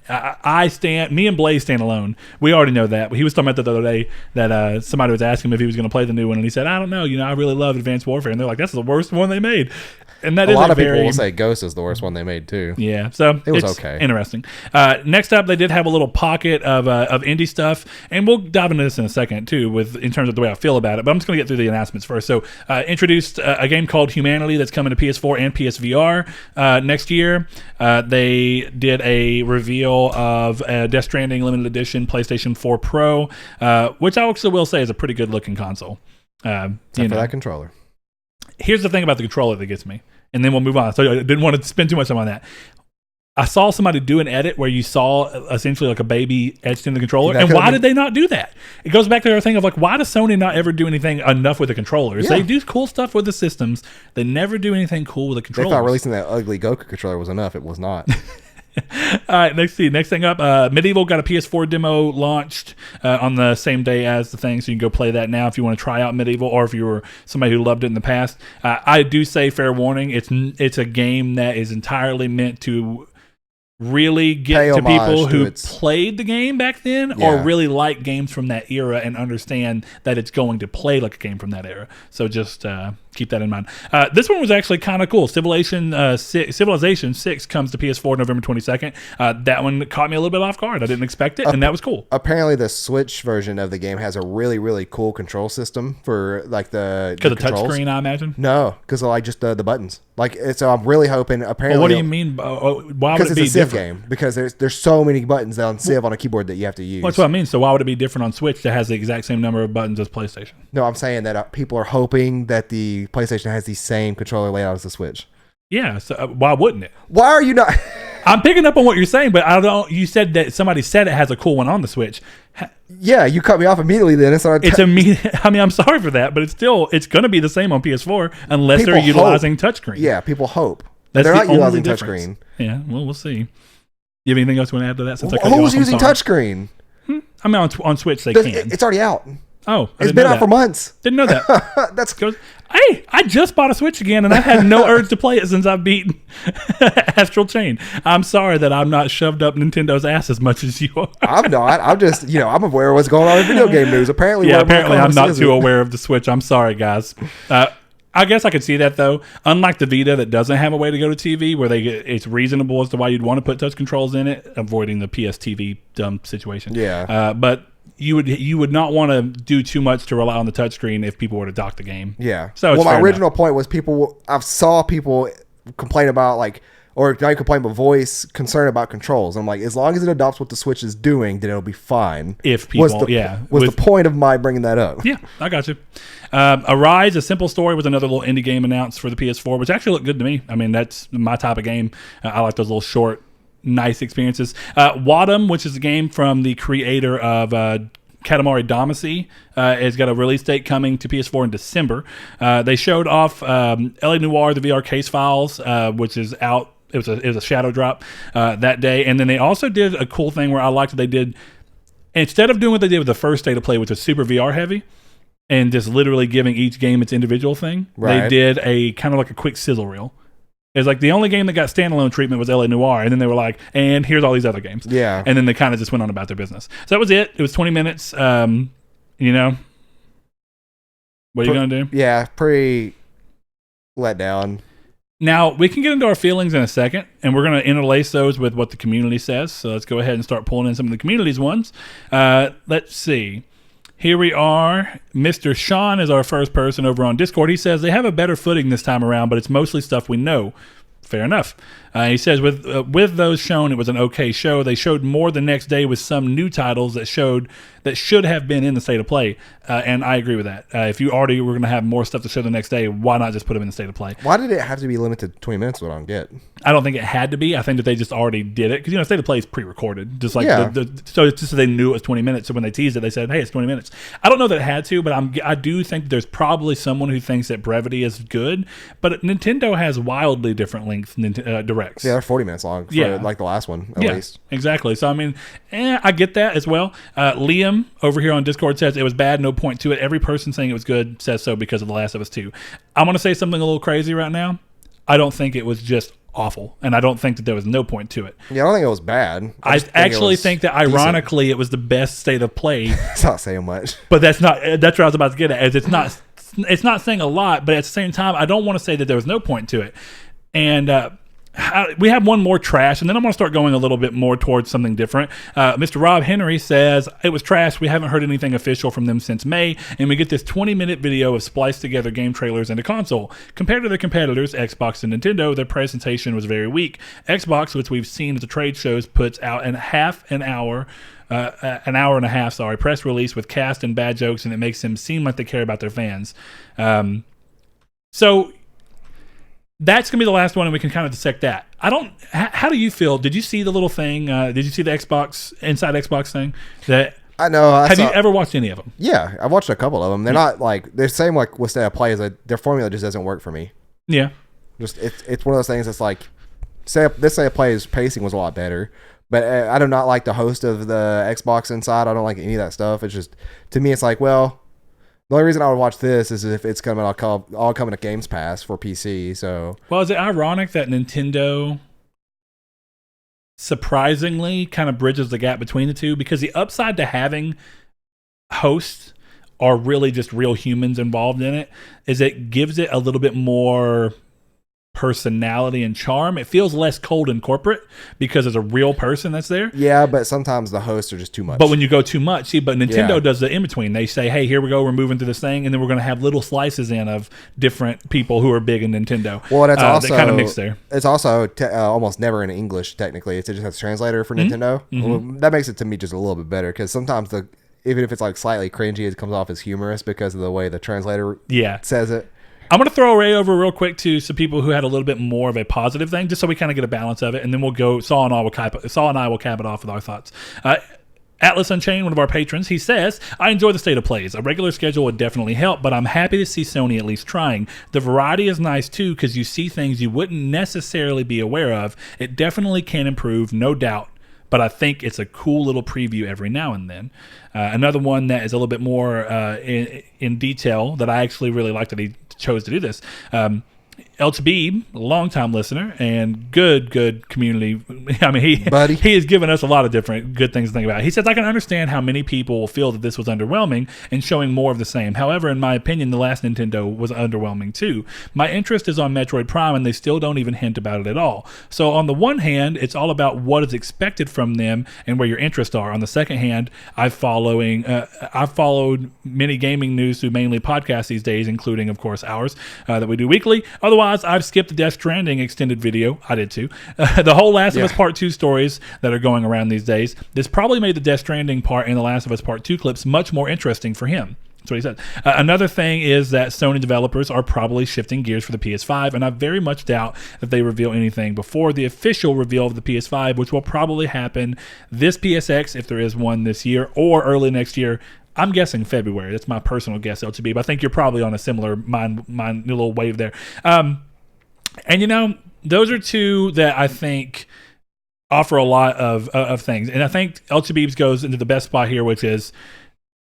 I stand. Me and Blaze stand alone. We already know that. He was talking about the other day that somebody was asking him if he was going to play the new one, and he said, "I don't know. I really love Advanced Warfare." And they're like, "That's the worst one they made." And that a is lot of very, people will say Ghost is the worst one they made too. Yeah, so it was it's okay. Interesting. Next up, they did have a little pocket of indie stuff, and we'll dive into this in a second too, in terms of the way I feel about it. But I'm just going to get through the announcements first. So, introduced a game called Humanity that's coming to PS4 and PSVR next year. They did a reveal of Death Stranding limited edition PlayStation 4 Pro, which I also will say is a pretty good looking console. Except for that controller. Here's the thing about the controller that gets me, and then we'll move on. So I didn't want to spend too much time on that. I saw somebody do an edit where you saw essentially like a baby etched in the controller. And why did they not do that? It goes back to their thing of like, why does Sony not ever do anything enough with the controllers? Yeah. They do cool stuff with the systems. They never do anything cool with the controllers. They thought releasing that ugly Goku controller was enough. It was not. All right, next thing up, Medieval got a PS4 demo launched on the same day as the thing, so you can go play that now if you want to try out Medieval, or if you were somebody who loved it in the past. I do say, fair warning, it's a game that is entirely meant to really get to people who played the game back then, or really like games from that era and understand that it's going to play like a game from that era. So just keep that in mind. This one was actually kind of cool. Civilization 6 comes to PS4 November 22nd. That one caught me a little bit off guard. I didn't expect it, and that was cool. Apparently, the Switch version of the game has a really, really cool control system for like the touchscreen, I imagine. No, because of like just the buttons. Like, so I'm really hoping. Apparently, what do you mean? Why would it be different? Because it's a Civ game. Because there's so many buttons on Civ on a keyboard that you have to use. Well, that's what I mean. So why would it be different on Switch that has the exact same number of buttons as PlayStation? No, I'm saying that people are hoping that the PlayStation has the same controller layout as the Switch. Yeah, so why wouldn't it? Why are you not? I'm picking up on what you're saying, but I don't. You said that somebody said it has a cool one on the Switch. Yeah, you cut me off immediately. Then I mean, I'm sorry for that, but it's going to be the same on PS4 unless people they're utilizing touchscreen. Yeah, people hope. They're not utilizing touchscreen. touchscreen. Yeah, well, we'll see. You have anything else you want to add to that? Since who's using touchscreen? I mean, on Switch they can. It's already out. Oh, it's been out for months. Didn't know that. That's good. Hey, I just bought a Switch again, and I've had no urge to play it since I've beaten Astral Chain. I'm sorry that I'm not shoved up Nintendo's ass as much as you are. I'm not. I'm just, I'm aware of what's going on in video game news. Apparently, I'm not too aware of the Switch. I'm sorry, guys. I guess I could see that, though. Unlike the Vita that doesn't have a way to go to TV, where it's reasonable as to why you'd want to put touch controls in it, avoiding the PS TV dumb situation. Yeah. But you would not want to do too much to rely on the touchscreen if people were to dock the game. Yeah. So my original point was I saw people complain about or not complain, but voice concern about controls. I'm like, as long as it adopts what the Switch is doing, then it'll be fine. If people, was the point of my bringing that up? Yeah, I got you. Arise, A Simple Story was another little indie game announced for the PS4, which actually looked good to me. I mean, that's my type of game. I like those little short, nice experiences. Wadum, which is a game from the creator of MeteoricDemise, has got a release date coming to PS4 in December. They showed off LA Noire, the VR case files, which is out. It was a shadow drop that day. And then they also did a cool thing where I liked what they did. Instead of doing what they did with the first State of Play, which was super VR heavy, and just literally giving each game its individual thing, They did a kind of like a quick sizzle reel. It's like the only game that got standalone treatment was LA Noire, and then they were like, and here's all these other games. Yeah. And then they kind of just went on about their business. So that was it. It was 20 minutes. What are you going to do? Yeah, pretty let down. Now, we can get into our feelings in a second, and we're going to interlace those with what the community says. So let's go ahead and start pulling in some of the community's ones. Let's see. Here we are. Mr. Sean is our first person over on Discord. He says they have a better footing this time around, but it's mostly stuff we know. Fair enough. He says with those shown, it was an okay show. They showed more the next day with some new titles that should have been in the State of Play, and I agree with that. If you already were going to have more stuff to show the next day, why not just put them in the State of Play? Why did it have to be limited to 20 minutes? What I don't get. I don't think it had to be. I think that they just already did it because State of Play is pre-recorded, just like so it's just so they knew it was 20 minutes. So when they teased it, they said, "Hey, it's 20 minutes." I don't know that it had to, but I do think that there's probably someone who thinks that brevity is good. But Nintendo has wildly different length directs. Yeah, they're 40 minutes long for like the last one at least. Exactly. So I mean, I get that as well. Liam over here on Discord says it was bad, no point to it. Every person saying it was good says so because of The Last of Us 2. I want to say something a little crazy right now. I don't think it was just awful, and I don't think that there was no point to it. Yeah, I don't think it was bad. I actually think that ironically it was the best State of Play. It's not saying much, but that's where I was about to get at. Is it's not it's not saying a lot, but at the same time, I don't want to say that there was no point to it. And we have one more trash, and then I'm going to start going a little bit more towards something different. Mr. Rob Henry says, it was trash. We haven't heard anything official from them since May, and we get this 20-minute video of spliced together game trailers and a console. Compared to their competitors, Xbox and Nintendo, their presentation was very weak. Xbox, which we've seen at the trade shows, puts out an hour and a half, press release with cast and bad jokes, and it makes them seem like they care about their fans. So that's going to be the last one, and we can kind of dissect that. How do you feel? Did you see the little thing? Did you see the Inside Xbox thing? I know. Have you ever watched any of them? Yeah, I watched a couple of them. They're not like, they're same like with State of Play, is like their formula just doesn't work for me. Yeah. Just it's one of those things that's like, this State of Play's pacing was a lot better. But I do not like the host of the Xbox Inside. I don't like any of that stuff. It's just, to me, it's like, well, the only reason I would watch this is if it's coming all coming to Games Pass for PC. So, well, is it ironic that Nintendo surprisingly kind of bridges the gap between the two? Because the upside to having hosts are really just real humans involved in it is it gives it a little bit more personality and charm. It feels less cold and corporate because there's a real person that's there. Yeah, but sometimes the hosts are just too much. But when you go too much, but Nintendo does the in-between. They say, hey, here we go, we're moving through this thing, and then we're going to have little slices in of different people who are big in Nintendo. Well, it's also kind of mixed there. It's also almost never in English, technically. It just has a translator for Nintendo. Mm-hmm. Well, that makes it, to me, just a little bit better, because sometimes even if it's like slightly cringy, it comes off as humorous because of the way the translator says it. I'm going to throw Ray over real quick to some people who had a little bit more of a positive thing, just so we kind of get a balance of it, and then we'll go. Saul and I will cap it off with our thoughts. Atlas Unchained, one of our patrons, he says, I enjoy the state of plays. A regular schedule would definitely help, but I'm happy to see Sony at least trying. The variety is nice too, because you see things you wouldn't necessarily be aware of. It definitely can improve, no doubt. But I think it's a cool little preview every now and then. Another one that is a little bit more in detail that I actually really like that he chose to do this. El Tabib, a longtime listener and good community. I mean, he has given us a lot of different good things to think about. He says, I can understand how many people will feel that this was underwhelming and showing more of the same. However, in my opinion, the last Nintendo was underwhelming too. My interest is on Metroid Prime, and they still don't even hint about it at all. So on the one hand, it's all about what is expected from them and where your interests are. On the second hand, I've followed many gaming news through mainly podcasts these days, including, of course, ours that we do weekly. Otherwise, I've skipped the Death Stranding extended video. I did too. The whole Last of Us Part 2 stories that are going around these days. This probably made the Death Stranding part and the Last of Us Part 2 clips much more interesting for him. That's what he said. Another thing is that Sony developers are probably shifting gears for the PS5, and I very much doubt that they reveal anything before the official reveal of the PS5, which will probably happen this PSX, if there is one this year, or early next year. I'm guessing February. That's my personal guess, LTB, but I think you're probably on a similar mind little wave there. And those are two that I think offer a lot of things. And I think LTB goes into the best spot here, which is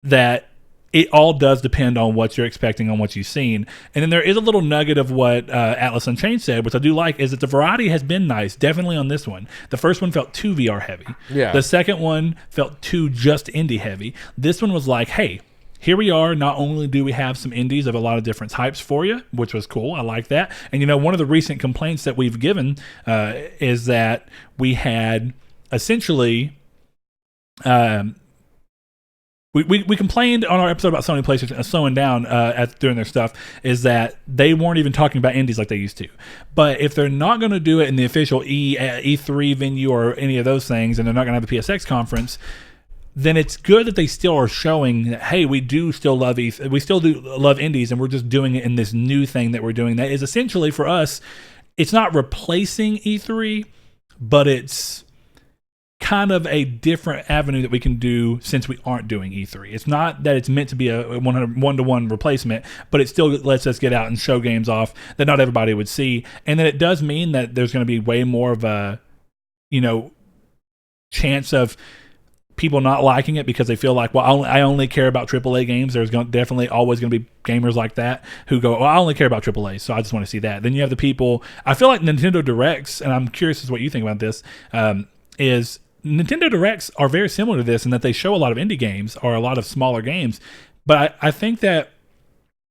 that it all does depend on what you're expecting, on what you've seen. And then there is a little nugget of what Atlas Unchained said, which I do like, is that the variety has been nice, definitely on this one. The first one felt too VR heavy. Yeah. The second one felt too just indie heavy. This one was like, hey, here we are. Not only do we have some indies of a lot of different types for you, which was cool. I like that. And, one of the recent complaints that we've given is that we had essentially... We complained on our episode about Sony PlayStation slowing down during their stuff, is that they weren't even talking about indies like they used to. But if they're not going to do it in the official E3 venue or any of those things, and they're not going to have the PSX conference, then it's good that they still are showing that, hey, we still do love indies, and we're just doing it in this new thing that we're doing. That is essentially, for us, it's not replacing E3, but it's kind of a different avenue that we can do since we aren't doing E3. It's not that it's meant to be a one-to-one replacement, but it still lets us get out and show games off that not everybody would see. And then it does mean that there's going to be way more of a, chance of people not liking it because they feel like, well, I only care about AAA games. There's definitely always going to be gamers like that who go, well, I only care about AAA, so I just want to see that. Then you have the people, I feel like Nintendo Directs, and I'm curious as to what you think about this, is Nintendo Directs are very similar to this in that they show a lot of indie games or a lot of smaller games. But I think that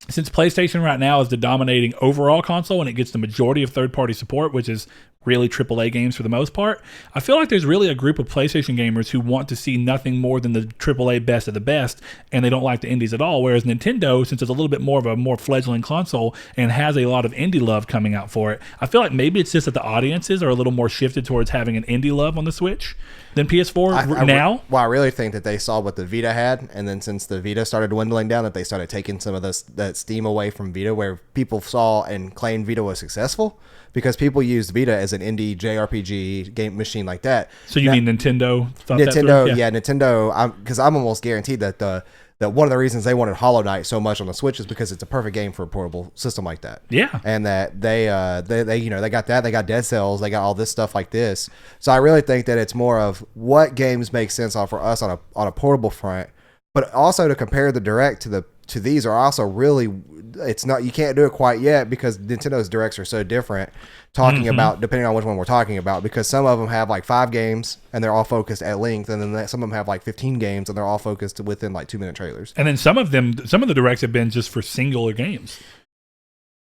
since PlayStation right now is the dominating overall console and it gets the majority of third-party support, which is really AAA games for the most part, I feel like there's really a group of PlayStation gamers who want to see nothing more than the AAA best of the best, and they don't like the indies at all. Whereas Nintendo, since it's a little bit more of a more fledgling console and has a lot of indie love coming out for it, I feel like maybe it's just that the audiences are a little more shifted towards having an indie love on the Switch than PS4 now. Well, I really think that they saw what the Vita had, and then since the Vita started dwindling down, that they started taking some of that steam away from Vita, where people saw and claimed Vita was successful because people used Vita as an indie JRPG game machine like that. So you mean Nintendo? Nintendo, yeah, Nintendo. Because I'm almost guaranteed that that one of the reasons they wanted Hollow Knight so much on the Switch is because it's a perfect game for a portable system like that. Yeah, and that they got that, they got Dead Cells, they got all this stuff like this. So I really think that it's more of what games make sense for us on a portable front, but also to compare the Direct to these are also really, it's not, you can't do it quite yet because Nintendo's Directs are so different. Talking about, depending on which one we're talking about, because some of them have like 5 games and they're all focused at length, and then some of them have like 15 games and they're all focused within like 2-minute trailers. And then some of the Directs have been just for singular games.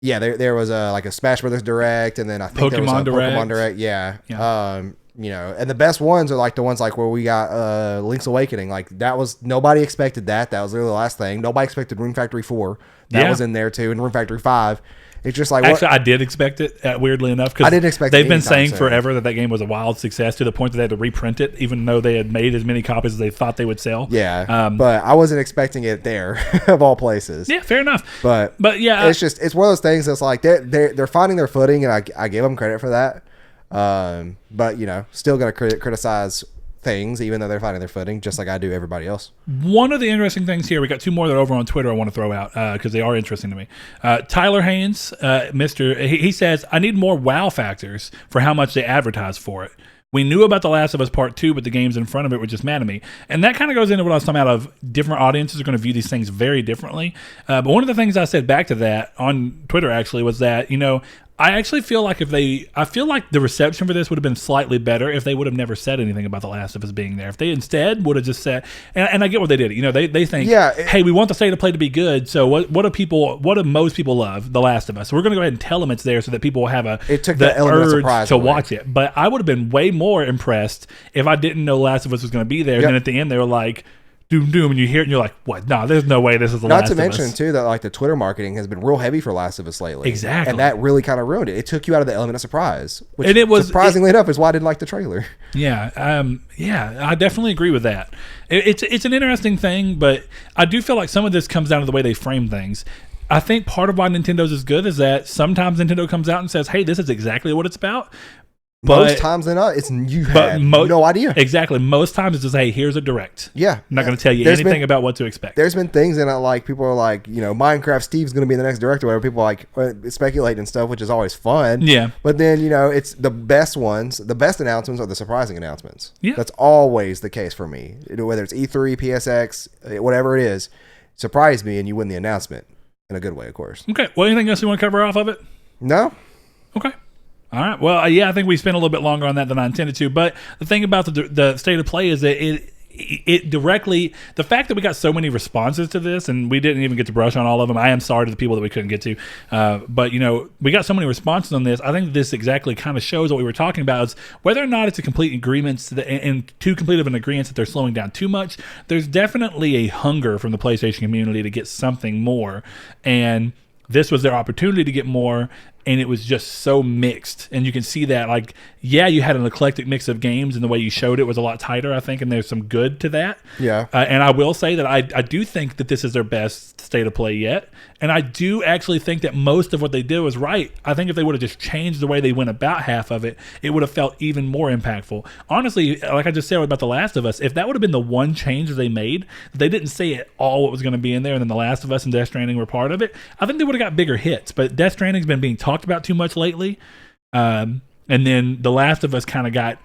Yeah, there was a Smash Brothers Direct, and then I think there was a Pokemon Direct. Yeah. And the best ones are like the ones like where we got Link's Awakening. Like that was, nobody expected that. That was really the last thing. Nobody expected Room Factory 4. That was in there too, and Room Factory 5. It's just like, actually, I did expect it, weirdly enough, because I didn't expect they've been saying forever that game was a wild success to the point that they had to reprint it, even though they had made as many copies as they thought they would sell. Yeah, but I wasn't expecting it there, of all places. Yeah, fair enough. But yeah, it's one of those things that's like they're finding their footing, and I give them credit for that. But still gonna criticize things, even though they're finding their footing, just like I do everybody else. One of the interesting things here, we got 2 more that are over on Twitter I want to throw out because they are interesting to me. Tyler Haynes, he says, I need more wow factors for how much they advertise for it. We knew about The Last of Us Part 2, but the games in front of it were just mad at me. And that kind of goes into what I was talking about of different audiences are going to view these things very differently. But one of the things I said back to that on Twitter actually was that, I actually feel like I feel like the reception for this would have been slightly better if they would have never said anything about The Last of Us being there. If they instead would have just said, and I get what they did. They think, hey, we want the state of play to be good. So what do most people love? The Last of Us. So we're going to go ahead and tell them it's there so that people will have the urge to watch it. But I would have been way more impressed if I didn't know Last of Us was going to be there. Yep. And then at the end they were like, doom, doom, and you hear it and you're like, what? No, there's no way this is The Last of Us. Not to mention, too, that like the Twitter marketing has been real heavy for Last of Us lately. Exactly. And that really kind of ruined it. It took you out of the element of surprise, which and it was, surprisingly enough is why I didn't like the trailer. Yeah, I definitely agree with that. It's an interesting thing, but I do feel like some of this comes down to the way they frame things. I think part of why Nintendo's is good is that sometimes Nintendo comes out and says, hey, this is exactly what it's about. Most times than not, you have no idea. Exactly. Most times it's just, hey, here's a Direct. Yeah. I'm not going to tell you anything about what to expect. There's been things that people are like, Minecraft Steve's going to be the next Direct or whatever. People are like speculating and stuff, which is always fun. Yeah. But then, it's the best ones. The best announcements are the surprising announcements. Yeah. That's always the case for me. Whether it's E3, PSX, whatever it is, surprise me and you win the announcement. In a good way, of course. Okay. Well, anything else you want to cover off of it? No. Okay. All right. Well, I think we spent a little bit longer on that than I intended to. But the thing about the state of play is that it directly, the fact that we got so many responses to this, and we didn't even get to brush on all of them. I am sorry to the people that we couldn't get to. But, we got so many responses on this. I think this exactly kind of shows what we were talking about is whether or not it's a complete agreement and too complete of an agreement that they're slowing down too much. There's definitely a hunger from the PlayStation community to get something more. And this was their opportunity to get more, and it was just so mixed. And you can see that, you had an eclectic mix of games, and the way you showed it was a lot tighter, I think, and there's some good to that. Yeah. And I will say that I do think that this is their best state of play yet, and I do actually think that most of what they did was right. I think if they would have just changed the way they went about half of it, it would have felt even more impactful. Honestly, like I just said about The Last of Us, if that would have been the one change that they made, they didn't say it all what was going to be in there, and then The Last of Us and Death Stranding were part of it, I think they would have got bigger hits. But Death Stranding's been being talked about too much lately, and then The Last of Us kind of got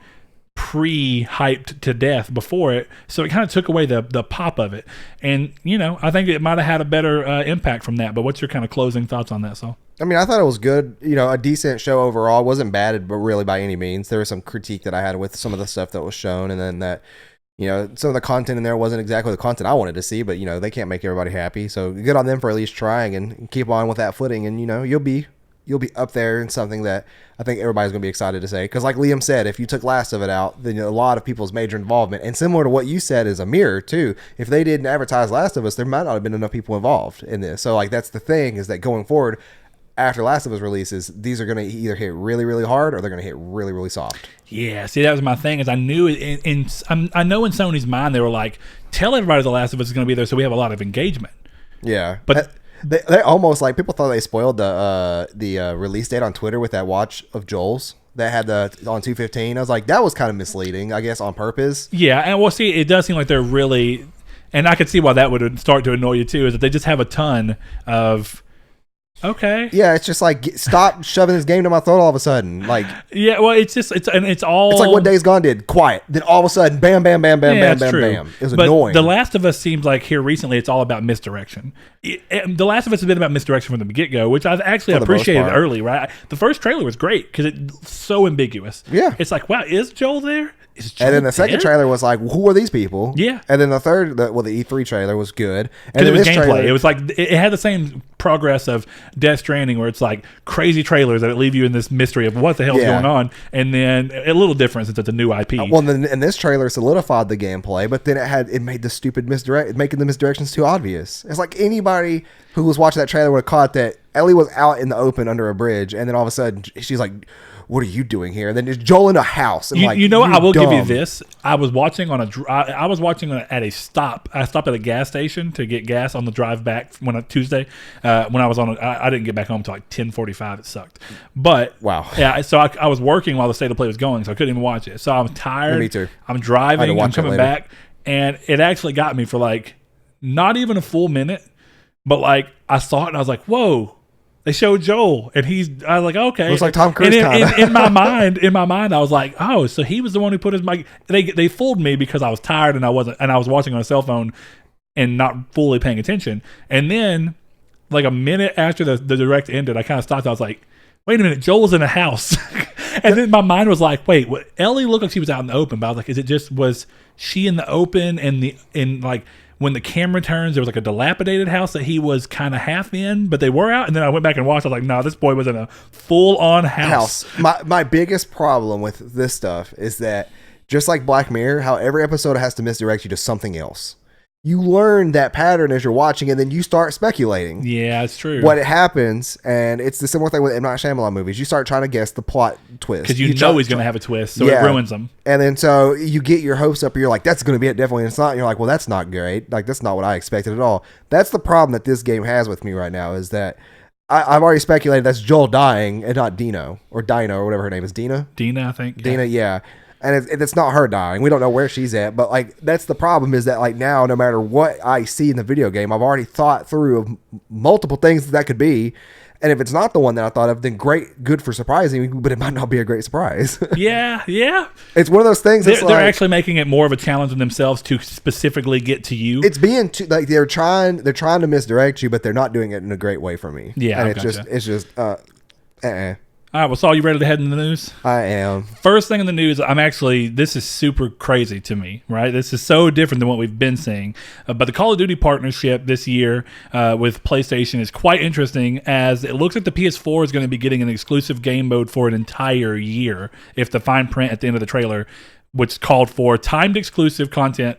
pre-hyped to death before it, so it kind of took away the pop of it. And I think it might have had a better impact from that. But what's your kind of closing thoughts on that, Saul? I mean, I thought it was good. A decent show overall. It wasn't bad, but really by any means. There was some critique that I had with some of the stuff that was shown, and then that You know, some of the content in there wasn't exactly the content I wanted to see, but you know, they can't make everybody happy. So good on them for at least trying and keep on with that footing. And you know, you'll be up there in something that I think everybody's going to be excited to say. Because like Liam said, if you took Last of It out, then you know, a lot of people's major involvement, and similar to what you said is a mirror too. If they didn't advertise Last of Us, there might not have been enough people involved in this. So like that's the thing, is that going forward, after Last of Us releases, these are going to either hit really, really hard or they're going to hit really, really soft. Yeah, see, that was my thing. Is I knew I know in Sony's mind they were like, tell everybody The Last of Us is going to be there, so we have a lot of engagement. Yeah, but they almost like, people thought they spoiled the release date on Twitter with that watch of Joel's that had on 2/15. I was like, that was kind of misleading, I guess, on purpose. Yeah, and we'll see. It does seem like they're really, and I could see why that would start to annoy you too. Is that they just have a ton of. Okay. Yeah, it's just like, stop shoving this game to my throat all of a sudden. Like, yeah, well, it's all. It's like what Days Gone did. Quiet. Then all of a sudden, bam, bam, bam, bam, bam, bam, bam. It was annoying. The Last of Us seems like here recently it's all about misdirection. The Last of Us has been about misdirection from the get-go, which I've actually appreciated early, right? The first trailer was great because it's so ambiguous. Yeah. It's like, wow, is Joel there? And then the second trailer was like, who are these people? Yeah. And then the third, the E3 trailer was good. And it was gameplay. It was like, it had the same progress of Death Stranding, where it's like crazy trailers that leave you in this mystery of what the hell's going on. And then a little difference since it's a new IP. Well, and this trailer solidified the gameplay, but then it made the stupid making the misdirections too obvious. It's like anybody who was watching that trailer would have caught that Ellie was out in the open under a bridge, and then all of a sudden she's like, what are you doing here? And then there's Joel in a house. And you know what? I will give you this. I was watching at a stop. I stopped at a gas station to get gas on the drive back Tuesday. When I was I didn't get back home until like 10:45. It sucked. But wow. Yeah. So I was working while the State of Play was going, so I couldn't even watch it. So I'm tired. Me too. I'm driving. I'm coming back, and it actually got me for like not even a full minute, but like I saw it and I was like, whoa. They showed Joel, and I was like, okay. Looks like Tom Cruise. In my mind, I was like, oh, so he was the one who put his mic. They fooled me because I was tired and I was watching on a cell phone and not fully paying attention. And then, like a minute after the direct ended, I kind of stopped. I was like, wait a minute, Joel was in a house. And then my mind was like, wait, what? Ellie looked like she was out in the open, but I was like, was she in the open and like. When the camera turns, there was like a dilapidated house that he was kind of half in, but they were out. And then I went back and watched. I was like, no, this boy was in a full-on house. My biggest problem with this stuff is that, just like Black Mirror, how every episode has to misdirect you to something else. You learn that pattern as you're watching, and then you start speculating. Yeah, it's true. What happens, and it's the similar thing with M. Night Shyamalan movies. You start trying to guess the plot twist. Because you know he's going to have a twist, so it ruins them. And then so you get your hopes up, and you're like, that's going to be it, definitely. And it's not. And you're like, well, that's not great. Like, that's not what I expected at all. That's the problem that this game has with me right now, is that I've already speculated that's Joel dying and not Dino, or whatever her name is. Dina, I think. Dina, yeah. And it's not her dying. We don't know where she's at. But, like, that's the problem, is that, like, now, no matter what I see in the video game, I've already thought through of multiple things that could be. And if it's not the one that I thought of, then great, good for surprising me, but it might not be a great surprise. Yeah. It's one of those things. They're actually making it more of a challenge in themselves to specifically get to you. It's being too, like, they're trying to misdirect you, but they're not doing it in a great way for me. Yeah. And it's just. All right, well, Saul, you ready to head into the news? I am. First thing in the news, this is super crazy to me, right? This is so different than what we've been seeing. But the Call of Duty partnership this year with PlayStation is quite interesting, as it looks like the PS4 is going to be getting an exclusive game mode for an entire year, if the fine print at the end of the trailer, which called for timed exclusive content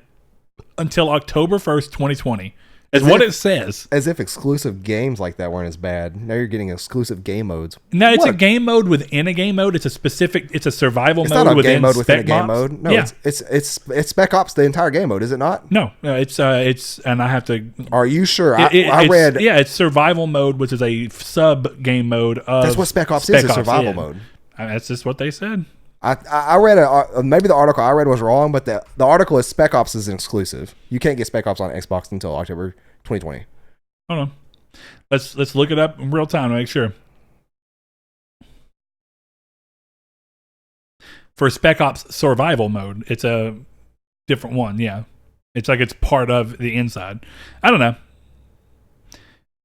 until October 1st, 2020. Is what it says. As if exclusive games like that weren't as bad. Now you're getting exclusive game modes. No, it's a game mode within a game mode. It's a survival mode. It's not a within game mode within a Spec game Ops. mode. No, yeah. it's Spec Ops, the entire game mode, is it not? No, it's and I have to. Are you sure? I read. Yeah, it's survival mode, which is a sub game mode of. That's what Spec Ops is. A survival mode. That's just what they said. I read maybe the article I read was wrong, but the article is Spec Ops is an exclusive. You can't get Spec Ops on Xbox until October 2020. Hold on. Let's look it up in real time to make sure. For Spec Ops survival mode, it's a different one. Yeah, it's like it's part of the inside. I don't know.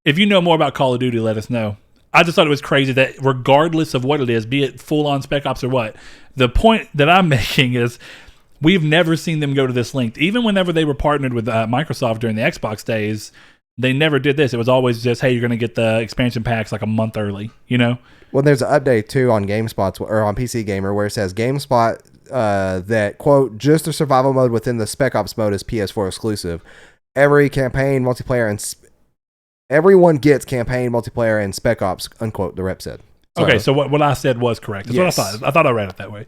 If you know more about Call of Duty, let us know. I just thought it was crazy that regardless of what it is, be it full on Spec Ops or what, the point that I'm making is we've never seen them go to this length. Even whenever they were partnered with Microsoft during the Xbox days, they never did this. It was always just, hey, you're going to get the expansion packs like a month early, you know? Well, there's an update too on GameSpot or on PC Gamer where it says GameSpot that, quote, just the survival mode within the Spec Ops mode is PS4 exclusive. Every campaign multiplayer and everyone gets campaign multiplayer and Spec Ops, unquote, the rep said. So, okay, so what I said was correct. That's yes. what I thought. I thought I read it that way.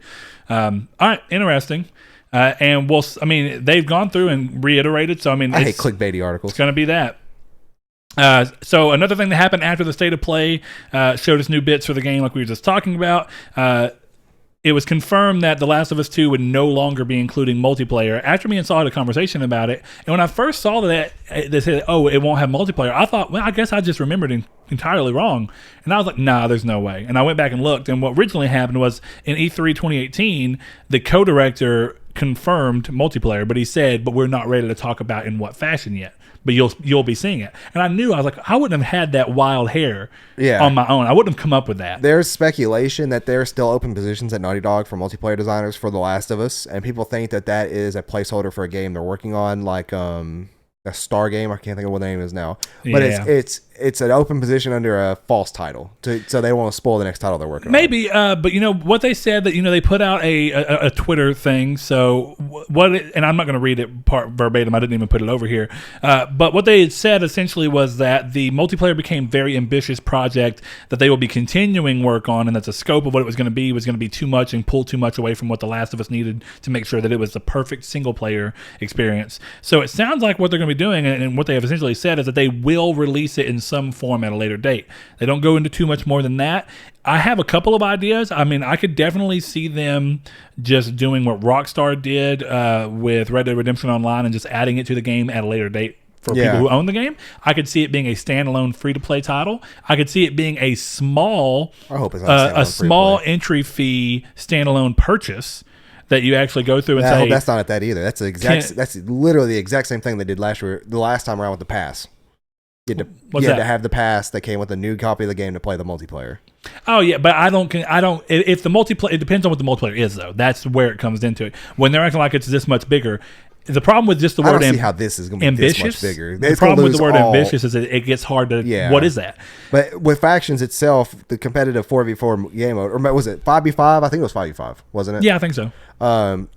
All right, interesting. And they've gone through and reiterated. So, I hate clickbaity articles. It's going to be that. So another thing that happened after the state of play showed us new bits for the game like we were just talking about. It was confirmed that The Last of Us 2 would no longer be including multiplayer. After me and Saul had a conversation about it, and when I first saw that they said, oh, it won't have multiplayer, I thought, well, I guess I just remembered it entirely wrong. And I was like, nah, there's no way. And I went back and looked, and what originally happened was in E3 2018, the co-director confirmed multiplayer, but he said, but we're not ready to talk about in what fashion yet. But you'll be seeing it. And I was like, I wouldn't have had that wild hair on my own. I wouldn't have come up with that. There's speculation that there's still open positions at Naughty Dog for multiplayer designers for The Last of Us, and people think that is a placeholder for a game they're working on, like a Star game. I can't think of what the name is now, but it's an open position under a false title, so they won't spoil the next title they're working on. Maybe, but what they said that they put out a Twitter thing. So and I'm not going to read it part verbatim. I didn't even put it over here. But what they had said essentially was that the multiplayer became a very ambitious project that they will be continuing work on, and that the scope of what it was going to be too much and pull too much away from what The Last of Us needed to make sure that it was the perfect single player experience. So it sounds like what they're going to be doing, and what they have essentially said is that they will release it in some form at a later date. They don't go into too much more than that. I have a couple of ideas. I could definitely see them just doing what Rockstar did with Red Dead Redemption Online and just adding it to the game at a later date for people who own the game. I could see it being a standalone free-to-play title. I could see it being a small, small entry fee standalone purchase that you actually go through and say, that's not that either. That's literally the exact same thing they did the last time around with the pass. You had to have the pass that came with a new copy of the game to play the multiplayer. Oh yeah, but I don't. If the multiplayer, it depends on what the multiplayer is, though. That's where it comes into it. When they're acting like it's this much bigger. The problem with just the word I don't see how this is going to be ambitious, this much bigger. The problem with the word ambitious is that it gets hard to. Yeah. What is that? But with factions itself, the competitive 4v4 game mode, or was it 5v5? I think it was 5v5, wasn't it? Yeah, I think so.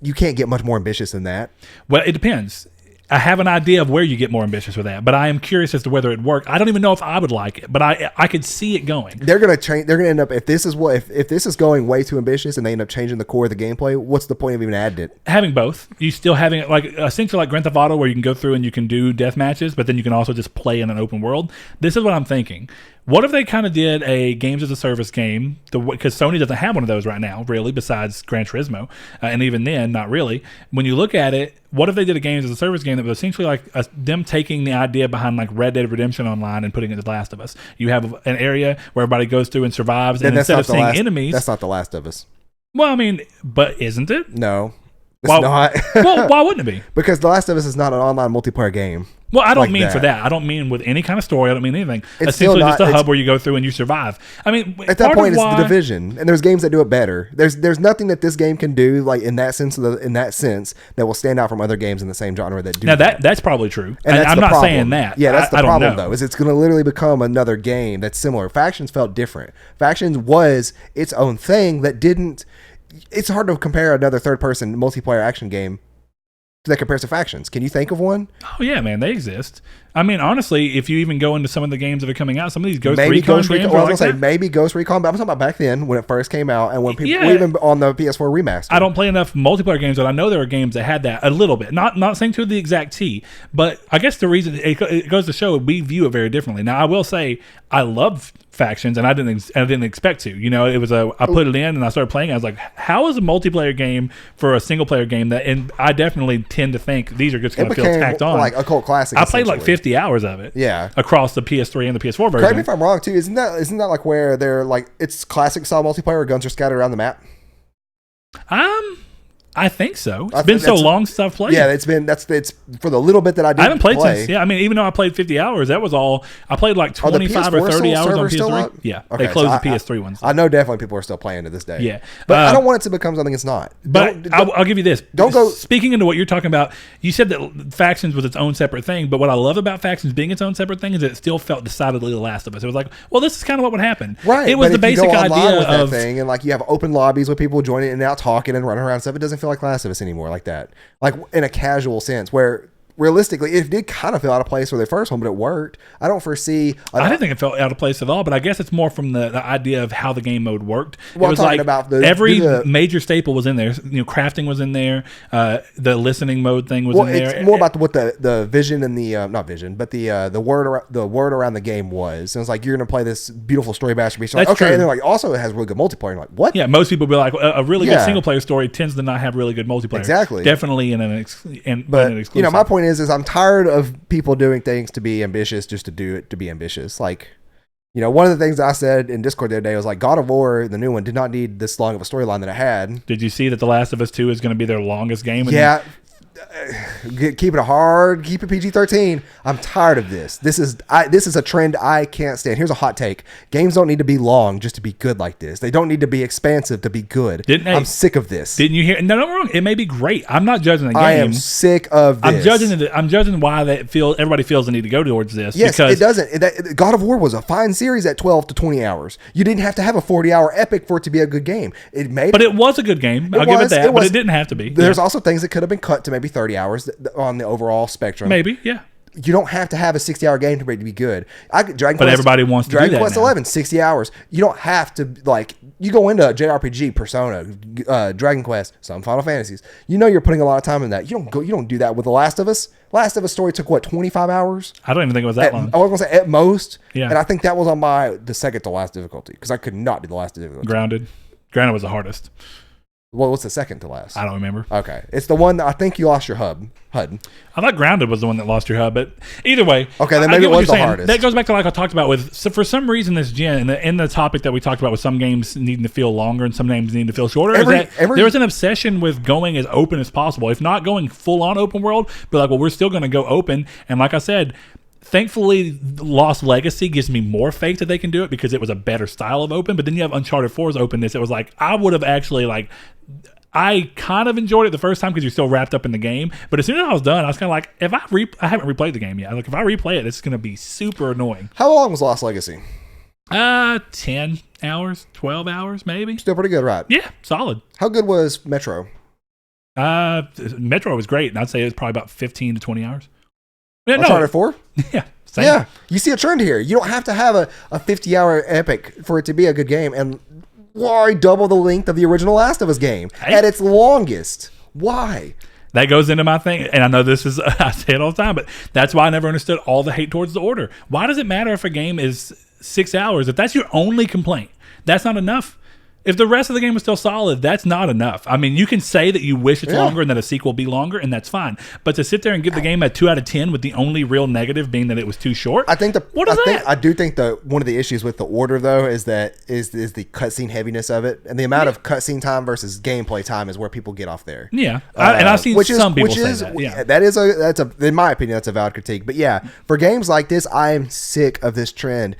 You can't get much more ambitious than that. Well, it depends. I have an idea of where you get more ambitious with that, but I am curious as to whether it worked. I don't even know if I would like it, but I could see it going. They're gonna change. They're gonna end up if this is going way too ambitious and they end up changing the core of the gameplay. What's the point of even adding it? Having both, you still having it like essentially like Grand Theft Auto, where you can go through and you can do death matches, but then you can also just play in an open world. This is what I'm thinking. What if they kind of did a games as a service game? Because Sony doesn't have one of those right now, really, besides Gran Turismo, and even then, not really. When you look at it, what if they did a games as a service game that was essentially like them taking the idea behind like Red Dead Redemption Online and putting it in The Last of Us? You have an area where everybody goes through and survives, and instead of seeing enemies, that's not The Last of Us. Well, but isn't it? No, it's not. Well, why wouldn't it be? Because The Last of Us is not an online multiplayer game. Well, I don't mean for that. I don't mean with any kind of story. I don't mean anything. It's essentially just a hub where you go through and you survive. At that point, it's The Division, and there's games that do it better. There's nothing that this game can do like in that sense that will stand out from other games in the same genre that do. Now that's probably true. And I'm not saying that. Yeah, that's the problem though. Is it's going to literally become another game that's similar. Factions felt different. Factions was its own thing that didn't. It's hard to compare another third-person multiplayer action game that compares to Factions. Can you think of one? Oh yeah, man, they exist. Honestly, if you even go into some of the games that are coming out, some of these Ghost Recon games. Well, I was gonna say maybe Ghost Recon, but I'm talking about back then when it first came out and when people even on the PS4 remaster. I don't play enough multiplayer games, but I know there are games that had that a little bit. Not saying to the exact T, but I guess the reason it goes to show we view it very differently. Now, I will say I love Factions, and I didn't expect to. It was I put it in and I started playing. I was like, how is a multiplayer game for a single player game that? And I definitely tend to think these are just going to feel tacked on, like a cult classic. I played like 50 hours of it. Yeah, across the PS3 and the PS4 version. Correct me if I'm wrong too. Isn't that like where they're like it's classic style multiplayer where guns are scattered around the map? I think so. It's been so long since I've played. Yeah, it's for the little bit that I did. I haven't played since. Yeah, I mean, even though I played 50 hours, that was all. I played like 25 or 30 hours on PS3. Yeah, okay, they closed so the PS3 ones. I know definitely people are still playing to this day. Yeah, but I don't want it to become something it's not. But I'll give you this. Don't go. Speaking into what you're talking about, you said that Factions was its own separate thing. But what I love about Factions being its own separate thing is that it still felt decidedly The Last of Us. It was like, well, this is kind of what would happen. Right. It was the basic idea with of that thing, and like you have open lobbies with people joining in and out talking and running around stuff. It doesn't feel like Last of Us anymore like that. Like in a casual sense where realistically it did kind of feel out of place for the first one, but it worked. I don't foresee. I didn't think it felt out of place at all, but I guess it's more from the idea of how the game mode worked. Well, it was I'm talking like about every major staple was in there. You know, crafting was in there. The listening mode thing was in there. It's more about what the vision and the not vision, but the word around the game was. And it's like you're gonna play this beautiful story masterpiece. Like, okay, true. And then like also it has really good multiplayer. And like what? Yeah, most people be like a really good single player story tends to not have really good multiplayer. Exactly. Definitely in an exclusive. You know, my point is I'm tired of people doing things to be ambitious just to do it to be ambitious. Like, you know, one of the things I said in Discord the other day was like God of War, the new one, did not need this long of a storyline that it had. Did you see that The Last of Us 2 is going to be their longest game? Yeah. Keep it hard. Keep it PG-13. I'm tired of this. This is a trend I can't stand. Here's a hot take: games don't need to be long just to be good like this. They don't need to be expansive to be good. I'm sick of this. Didn't you hear? No, no, wrong. It may be great. I'm not judging the game. I am sick of this. I'm judging why everybody feels the need to go towards this. Yes, because it doesn't. God of War was a fine series at 12 to 20 hours. You didn't have to have a 40-hour epic for it to be a good game. But it was a good game. I'll give it that. But it didn't have to be. There's also things that could have been cut to maybe 30 hours on the overall spectrum. Maybe, yeah. You don't have to have a 60-hour game to be good. Everybody wants to do that. Dragon Quest 11, 60 hours. You don't have to, like, you go into JRPG, Persona, Dragon Quest, some Final Fantasies. You know you're putting a lot of time in that. You don't do that with The Last of Us. Last of Us story took, what, 25 hours? I don't even think it was that long. I was going to say at most. Yeah. And I think that was on the second to last difficulty because I could not do the last difficulty. Grounded was the hardest. Well, what's the second to last? I don't remember. Okay. It's the one that I think you lost your HUD. I thought Grounded was the one that lost your HUD, but either way. Okay, then maybe it was the hardest. That goes back to like I talked about so for some reason this gen, in the topic that we talked about with some games needing to feel longer and some games needing to feel shorter, there was an obsession with going as open as possible. If not going full on open world, but like, well, we're still going to go open. And like I said, thankfully, Lost Legacy gives me more faith that they can do it because it was a better style of open. But then you have Uncharted 4's openness. It was like, I would have actually like... I kind of enjoyed it the first time because you're still wrapped up in the game. But as soon as I was done, I was kind of like, I haven't replayed the game yet. Like, if I replay it, it's going to be super annoying. How long was Lost Legacy? 10 hours, 12 hours, maybe. Still pretty good, right? Yeah, solid. How good was Metro? Metro was great, and I'd say it was probably about 15 to 20 hours. Yeah, Uncharted 4? Yeah. Same. Yeah. You see a trend here. You don't have to have a 50-hour epic for it to be a good game. And why double the length of the original Last of Us game at its longest? Why? That goes into my thing, and I know this is, I say it all the time, but that's why I never understood all the hate towards the Order. Why does it matter if a game is 6 hours? If that's your only complaint, that's not enough. If the rest of the game is still solid, that's not enough. I mean, you can say that you wish it's longer and that a sequel be longer, and that's fine. But to sit there and give the game a 2 out of 10 with the only real negative being that it was too short, I think that? I do think one of the issues with the Order though is the cutscene heaviness of it, and the amount of cutscene time versus gameplay time is where people get off there. Yeah, and I've seen some people say that. Yeah, that's in my opinion that's a valid critique. But yeah, for games like this, I am sick of this trend.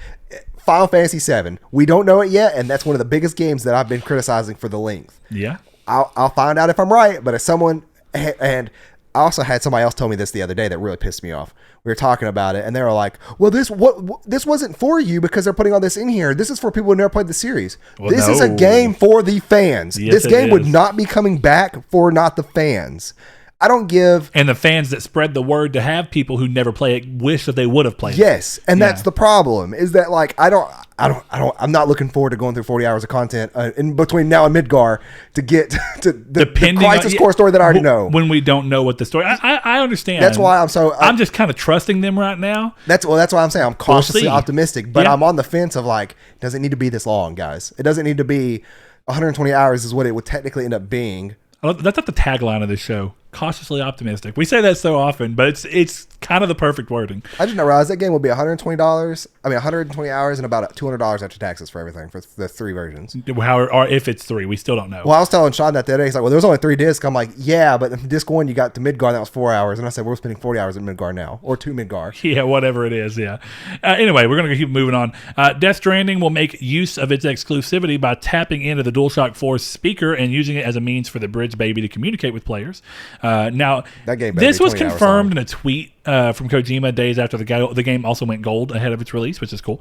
Final Fantasy VII. We don't know it yet, and that's one of the biggest games that I've been criticizing for the length. Yeah. I'll find out if I'm right, but as someone, and I also had somebody else tell me this the other day that really pissed me off. We were talking about it, and they were like, well, this wasn't for you because they're putting all this in here. This is for people who never played the series. Well, this is a game for the fans. Yes, this game would not be coming back for not the fans. I don't give... And the fans that spread the word to have people who never play it wish that they would have played it. Yes, and that's the problem, is that, like, I'm not looking forward to going through 40 hours of content in between now and Midgar to get to the Crisis Core story that I already know. When we don't know what the story... I understand. That's why I'm just kind of trusting them right now. That's why I'm saying I'm cautiously optimistic, but I'm on the fence of, like, it doesn't need to be this long, guys. It doesn't need to be 120 hours is what it would technically end up being. That's not the tagline of this show. Cautiously optimistic. We say that so often, but it's kind of the perfect wording. I just not realize that game will be $120. I mean, 120 hours and about $200 after taxes for everything for the 3 versions. Or if it's 3, we still don't know. Well, I was telling Sean that the other day. He's like, well, there was only 3 discs. I'm like, yeah, but in disc 1, you got to Midgard. That was 4 hours. And I said, we're spending 40 hours at Midgard now, or 2 Midgard. Yeah, whatever it is, yeah. Anyway, we're going to keep moving on. Death Stranding will make use of its exclusivity by tapping into the DualShock 4 speaker and using it as a means for the Bridge Baby to communicate with players. Now, that game this was confirmed in a tweet from Kojima days after the game also went gold ahead of its release, which is cool.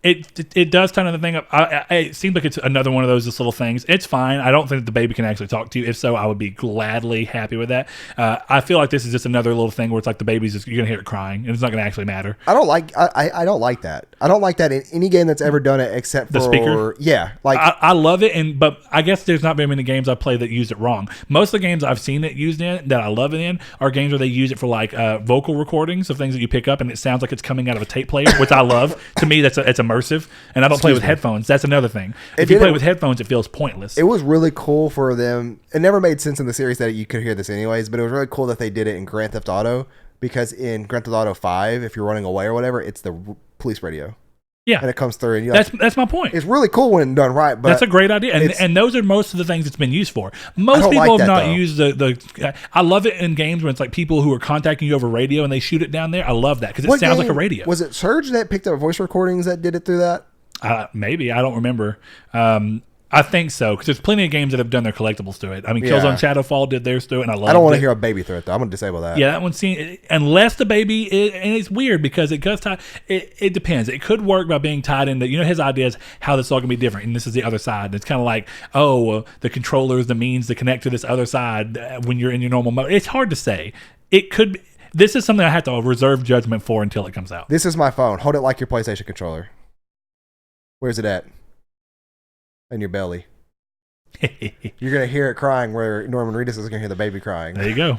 It does kind of the thing up. It seems like it's another one of those just little things. It's fine. I don't think that the baby can actually talk to you. If so, I would be gladly happy with that. I feel like this is just another little thing where it's like the baby's just, you're gonna hear it crying and it's not gonna actually matter. I don't like that. I don't like that in any game that's ever done it except for the speaker. Yeah, like I love it, but I guess there's not very many games I've played that use it wrong. Most of the games I've seen it used in that I love it in are games where they use it for like vocal recordings of things that you pick up and it sounds like it's coming out of a tape player, which I love. To me, it's immersive, and I don't play with headphones. That's another thing. If you play with headphones, it feels pointless. It was really cool for them. It never made sense in the series that you could hear this anyways, but it was really cool that they did it in Grand Theft Auto, because in Grand Theft Auto 5, if you're running away or whatever, it's the police radio. Yeah, and it comes through, and that's my point. It's really cool when done right, but that's a great idea, and those are most of the things it's been used for. Most people have not used the. I love it in games when it's like people who are contacting you over radio and they shoot it down there. I love that because it sounds like a radio. Was it Surge that picked up voice recordings that did it through that? Maybe, I don't remember. I think so, because there's plenty of games that have done their collectibles to it. I mean, Killzone Shadowfall did theirs to it, and I love it. I don't want to hear a baby through it, though. I'm going to disable that. Yeah, that one seems... Unless the baby... and it's weird, because it does tie... It depends. It could work by being tied into... his idea is how this is all going to be different, and this is the other side. And it's kind of like, the controller is the means to connect to this other side when you're in your normal mode. It's hard to say. It could... This is something I have to reserve judgment for until it comes out. This is my phone. Hold it like your PlayStation controller. Where's it at? In your belly. You're going to hear it crying where Norman Reedus is going to hear the baby crying. There you go.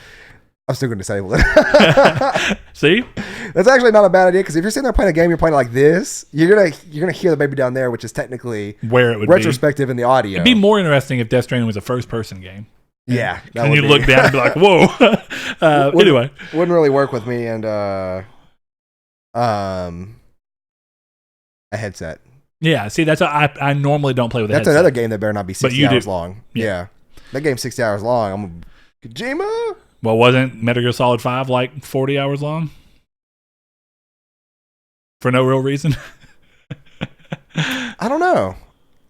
I'm still going to disable it. See? That's actually not a bad idea, because if you're sitting there playing a game, you're playing like this, you're gonna hear the baby down there, which is technically where it would retrospective in the audio. It'd be more interesting if Death Stranding was a first-person game. Yeah. And you look down and be like, whoa. Anyway. Wouldn't really work with me and a headset. Yeah, see, that's I normally don't play with. That's another game that better not be 60 hours long. Yeah, that game's 60 hours long. I'm Kojima. Well, wasn't Metal Gear Solid 5 like 40 hours long for no real reason? I don't know.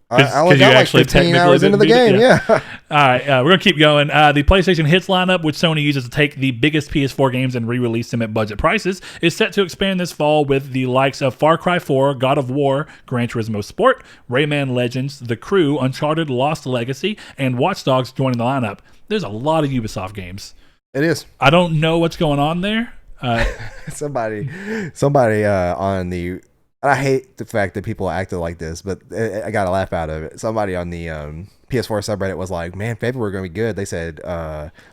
I only got like 15 hours into the game. Yeah. All right, we're going to keep going. The PlayStation Hits lineup, which Sony uses to take the biggest PS4 games and re-release them at budget prices, is set to expand this fall with the likes of Far Cry 4, God of War, Gran Turismo Sport, Rayman Legends, The Crew, Uncharted Lost Legacy, and Watch Dogs joining the lineup. There's a lot of Ubisoft games. It is. I don't know what's going on there. Somebody on the... I hate the fact that people acted like this, but I got a laugh out of it. Somebody on the PS4 subreddit was like, man, February going to be good. They said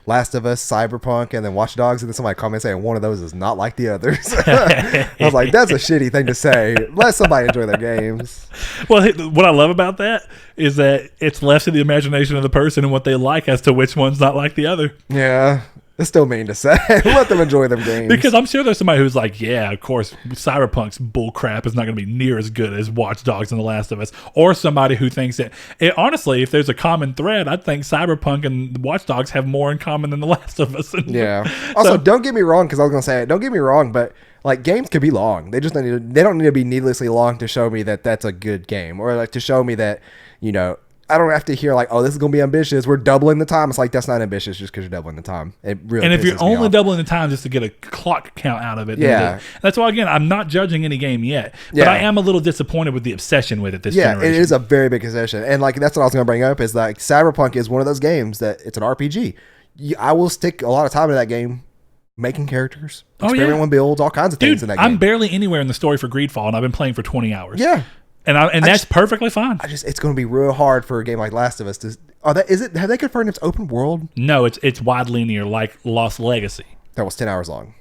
Last of Us, Cyberpunk, and then Watch Dogs. And then somebody commented saying one of those is not like the others. I was like, that's a shitty thing to say. Let somebody enjoy their games. Well, what I love about that is that it's left to the imagination of the person and what they like as to which one's not like the other. Yeah. It's still mean to say. Let them enjoy their games. Because I'm sure there's somebody who's like, yeah, of course, Cyberpunk's bullcrap is not going to be near as good as Watch Dogs and The Last of Us. Or somebody who thinks that, honestly, if there's a common thread, I think Cyberpunk and Watch Dogs have more in common than The Last of Us. Yeah. Also, don't get me wrong, because I was going to say it. Don't get me wrong, but like games could be long. They don't need to be needlessly long to show me that that's a good game, or like to show me that, I don't have to hear like, oh, this is going to be ambitious. We're doubling the time. It's like, that's not ambitious just because you're doubling the time. It really and if you're only doubling the time just to get a clock count out of it. Yeah. That's why, again, I'm not judging any game yet. But I am a little disappointed with the obsession with it this generation. Yeah, it is a very big obsession. And like that's what I was going to bring up is like Cyberpunk is one of those games that it's an RPG. I will stick a lot of time into that game making characters, experimenting with builds, all kinds of things in that game. I'm barely anywhere in the story for Greedfall, and I've been playing for 20 hours. Yeah. And that's perfectly fine. It's going to be real hard for a game like Last of Us to. Have they confirmed it's open world? No, it's wide linear like Lost Legacy. That was 10 hours long.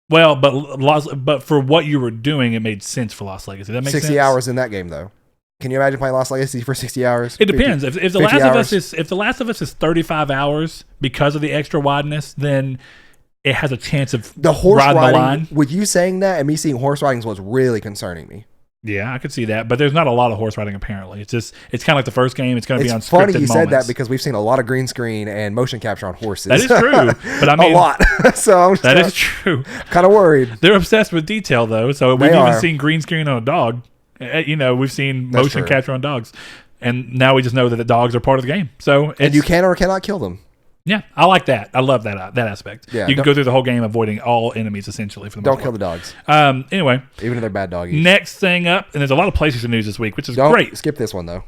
Well, but for what you were doing, it made sense for Lost Legacy. That makes 60 hours in that game though. Can you imagine playing Lost Legacy for 60 hours? It depends. If the Last of Us is 35 hours because of the extra wideness, then it has a chance of The horse riding the riding, line. with you saying that and me seeing horse riding is what's really concerning me. Yeah, I could see that, but there's not a lot of horse riding apparently. It's kind of like the first game. It's going to be on It's funny scripted you moments. said that because we've seen a lot of green screen and motion capture on horses. That is true, but I mean a lot. So I'm that is true. kind of worried. They're obsessed with detail though, so we've They even are. seen green screen on a dog. We've seen That's motion true. capture on dogs, and now we just know that the dogs are part of the game. So And you can or cannot kill them. yeah, I like that. I love that aspect. Yeah, you can go through the whole game avoiding all enemies essentially for the Don't most kill the part. dogs, Anyway, even if they're bad doggies. next thing up, and there's a lot of PlayStation news this week, which is Don't great. skip this one though.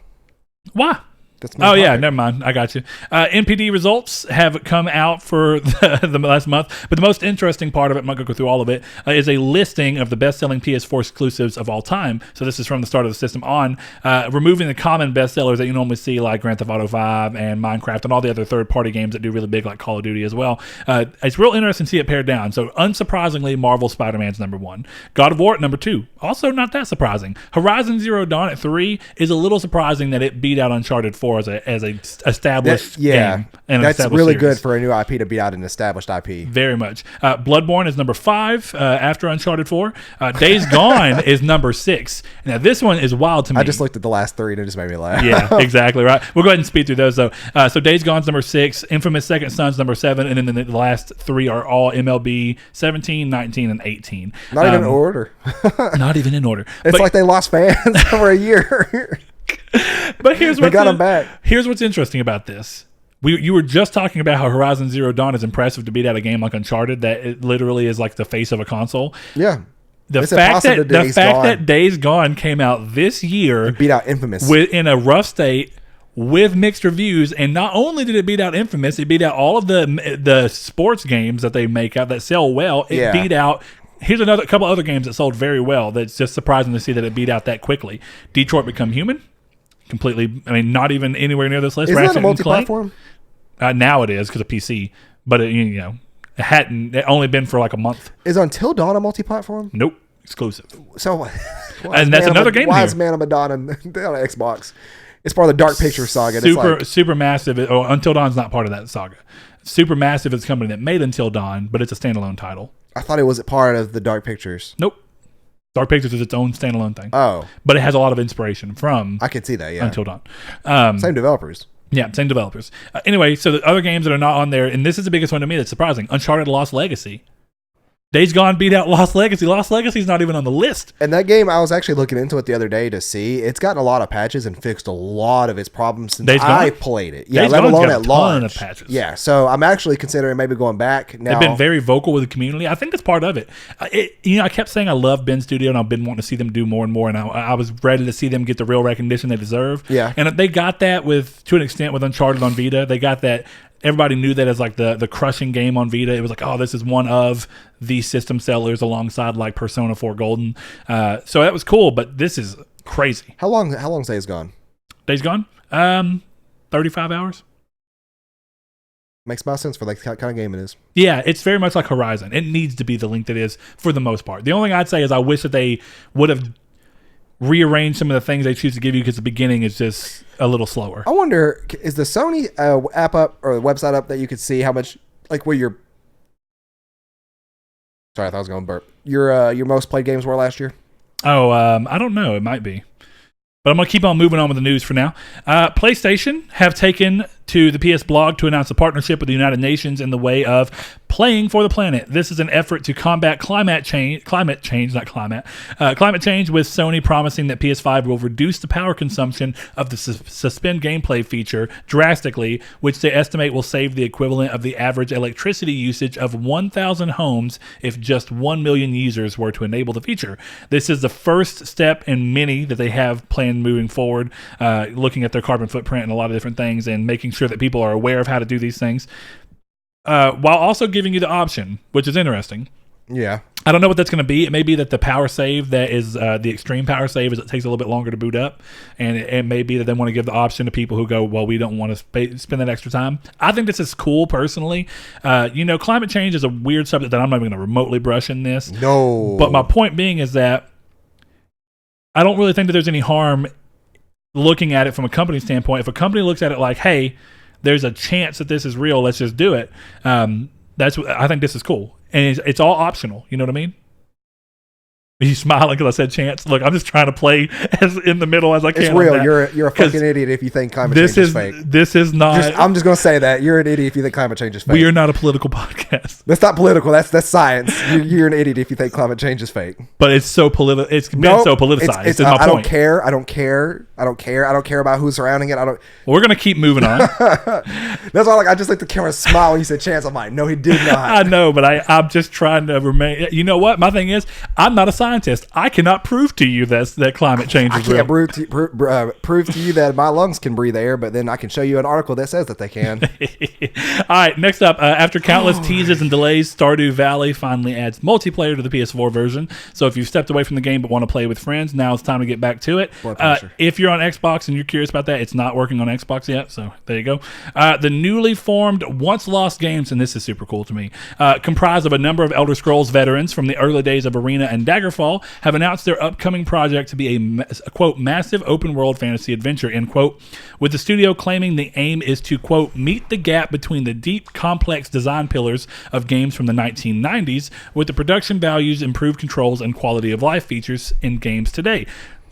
Why? That's my Oh yeah, topic. never mind. I got you. NPD results have come out for the last month, but the most interesting part of it, I'm not going to go through all of it, is a listing of the best-selling PS4 exclusives of all time. So this is from the start of the system on, removing the common bestsellers that you normally see, like Grand Theft Auto 5 and Minecraft and all the other third-party games that do really big, like Call of Duty as well. It's real interesting to see it pared down. So unsurprisingly, Marvel Spider-Man's number 1, God of War at number 2. Also not that surprising. Horizon Zero Dawn at 3 is a little surprising that it beat out Uncharted 4 as a established game. And that's established really series. good for a new IP to beat out an established IP. Very much. Bloodborne is number 5 after Uncharted 4. Days Gone is number 6. Now this one is wild to me. I just looked at the last 3 and it just made me laugh. Yeah, exactly right. We'll go ahead and speed through those though. So Days Gone's number 6, Infamous Second Son's number 7, and then the last 3 are all MLB 17, 19, and 18. Not even in order. Not even in order. It's like they lost fans for a year. But here's They got them back. Here's what's interesting about this. You were just talking about how Horizon Zero Dawn is impressive to beat out a game like Uncharted that it literally is like the face of a console. Yeah. The It's fact impossible that to Days Gone. that Days Gone came out this year Beat out Infamous. in a rough state with mixed reviews, and not only did it beat out Infamous, it beat out all of the sports games that they make out that sell well. It Yeah. beat out. Here's couple other games that sold very well. That's just surprising to see that it beat out that quickly. Detroit Become Human. Completely, I mean, not even anywhere near this list. Isn't that a Ratchet and Clank. multi-platform? Now it is because of PC, but it hadn't. It only been for like a month. Is Until Dawn a multi-platform? Nope, exclusive. So, And that's another game Why here. is Man of Madonna on Xbox? It's part of the Dark Pictures saga. and it's like, Supermassive. Oh, Until Dawn's not part of that saga. Supermassive is the company that made Until Dawn, but it's a standalone title. I thought it was a part of the Dark Pictures. Nope. Dark Pictures is its own standalone thing. Oh, But it has a lot of inspiration from I could see that. Yeah, Until Dawn. same developers. Yeah, same developers. Anyway, so the other games that are not on there, and this is the biggest one to me that's surprising, Uncharted Lost Legacy. Days Gone beat out Lost Legacy. Lost Legacy's not even on the list. And that game, I was actually looking into it the other day to see. It's gotten a lot of patches and fixed a lot of its problems since Days Gone? I played it. Yeah, Days let Gone's alone got a at ton launch. of patches. Yeah, so I'm actually considering maybe going back now. They've been very vocal with the community. I think that's part of it. I kept saying I love Ben Studio, and I've been wanting to see them do more and more, and I was ready to see them get the real recognition they deserve. Yeah. And they got that to an extent with Uncharted on Vita. They got that. Everybody knew that as like the crushing game on Vita. It was like, oh, this is one of the system sellers alongside like Persona 4 Golden. So that was cool, but this is crazy. How long Days Gone? Days Gone? 35 hours. Makes my sense for like the kind of game it is. Yeah, it's very much like Horizon. It needs to be the length it is for the most part. The only thing I'd say is I wish that they would have rearranged some of the things they choose to give you because the beginning is just a little slower. I wonder, is the Sony app up or the website up that you could see how much, like where your, sorry, I thought I was going to burp. Your most played games were last year? Oh, I don't know. It might be. But I'm going to keep on moving on with the news for now. PlayStation have taken to the PS blog to announce a partnership with the United Nations in the way of playing for the planet. This is an effort to combat climate change with Sony promising that PS5 will reduce the power consumption of the suspend gameplay feature drastically, which they estimate will save the equivalent of the average electricity usage of 1,000 homes if just 1 million users were to enable the feature. This is the first step in many that they have planned moving forward, looking at their carbon footprint and a lot of different things and making sure that people are aware of how to do these things, while also giving you the option, which is interesting. Yeah. I don't know what that's going to be. It may be that the power save that is the extreme power save is it takes a little bit longer to boot up, and it may be that they want to give the option to people who go, well, we don't want to spend that extra time. I think this is cool personally. Climate change is a weird subject that I'm not even going to remotely brush in this. No. But my point being is that I don't really think that there's any harm looking at it from a company standpoint. If a company looks at it like, hey, there's a chance that this is real, let's just do it. That's what I think. This is cool, and it's all optional. You know what I mean? Are you smiling because I said chance? Look, I'm just trying to play as in the middle as I can. It's real. You're a fucking idiot if you think climate change is fake. This is not. I'm just gonna say that you're an idiot if you think climate change is fake. We are not a political podcast. That's not political. That's science. You're an idiot if you think climate change is fake. But it's so political. It's been so politicized. It's my I don't point. care. I don't care about who's surrounding it. I don't. We're gonna keep moving on. That's why, like, I just like the camera smile when you said chance. I'm like, no, he did not. I know, but I'm just trying to remain. You know what? My thing is, I'm not a scientist. I cannot prove to you that climate change is real. I can't prove to you that my lungs can breathe air, but then I can show you an article that says that they can. All right, next up, after countless teases and delays, Stardew Valley finally adds multiplayer to the PS4 version. So if you've stepped away from the game but want to play with friends, now it's time to get back to it. If you're on Xbox and you're curious about that, it's not working on Xbox yet, so there you go. The newly formed Once Lost Games, and this is super cool to me, comprised of a number of Elder Scrolls veterans from the early days of Arena and Daggerfall, have announced their upcoming project to be a quote, massive open world fantasy adventure, end quote, with the studio claiming the aim is to, quote, meet the gap between the deep, complex design pillars of games from the 1990s with the production values, improved controls, and quality of life features in games today,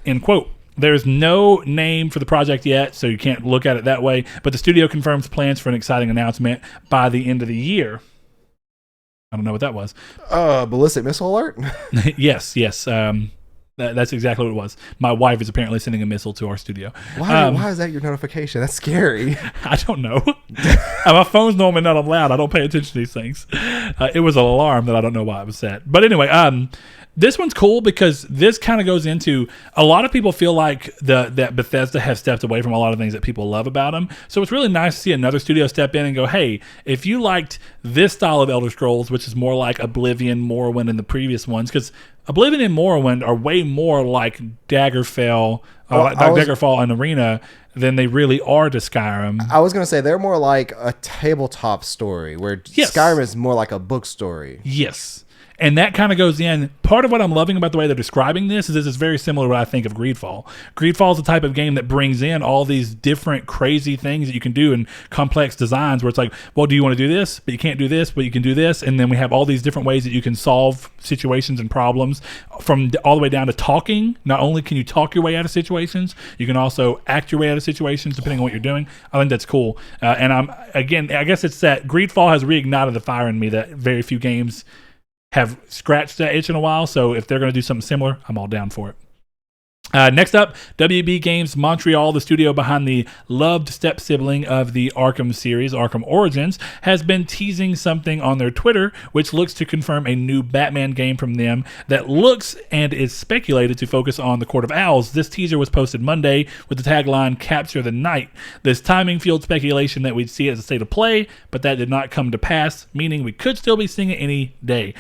end quote. There's no name for the project yet, so you can't look at it that way, but the studio confirms plans for an exciting announcement by the end of the year. I don't know what that was. Ballistic missile alert? Yes. That's exactly what it was. My wife is apparently sending a missile to our studio. Why is that your notification? That's scary. I don't know. My phone's normally not on loud. I don't pay attention to these things. It was an alarm that I don't know why it was set. But anyway, this one's cool because this kind of goes into a lot of people feel like that Bethesda has stepped away from a lot of things that people love about them. So it's really nice to see another studio step in and go, hey, if you liked this style of Elder Scrolls, which is more like Oblivion, Morrowind, and the previous ones, because Oblivion and Morrowind are way more like Daggerfall and Arena than they really are to Skyrim. I was going to say they're more like a tabletop story, where Skyrim is more like a book story. Yes. And that kind of goes in. Part of what I'm loving about the way they're describing this is it's very similar to what I think of Greedfall. Greedfall is the type of game that brings in all these different crazy things that you can do in complex designs where it's like, well, do you want to do this? But you can't do this, but you can do this. And then we have all these different ways that you can solve situations and problems from all the way down to talking. Not only can you talk your way out of situations, you can also act your way out of situations depending on what you're doing. I think that's cool. And I guess it's that Greedfall has reignited the fire in me that very few games have scratched that itch in a while, so if they're going to do something similar, I'm all down for it. Next up, WB Games Montreal, the studio behind the loved step-sibling of the Arkham series, Arkham Origins, has been teasing something on their Twitter, which looks to confirm a new Batman game from them that looks and is speculated to focus on the Court of Owls. This teaser was posted Monday with the tagline, Capture the Night. This timing fueled speculation that we'd see it as a state of play, but that did not come to pass, meaning we could still be seeing it any day.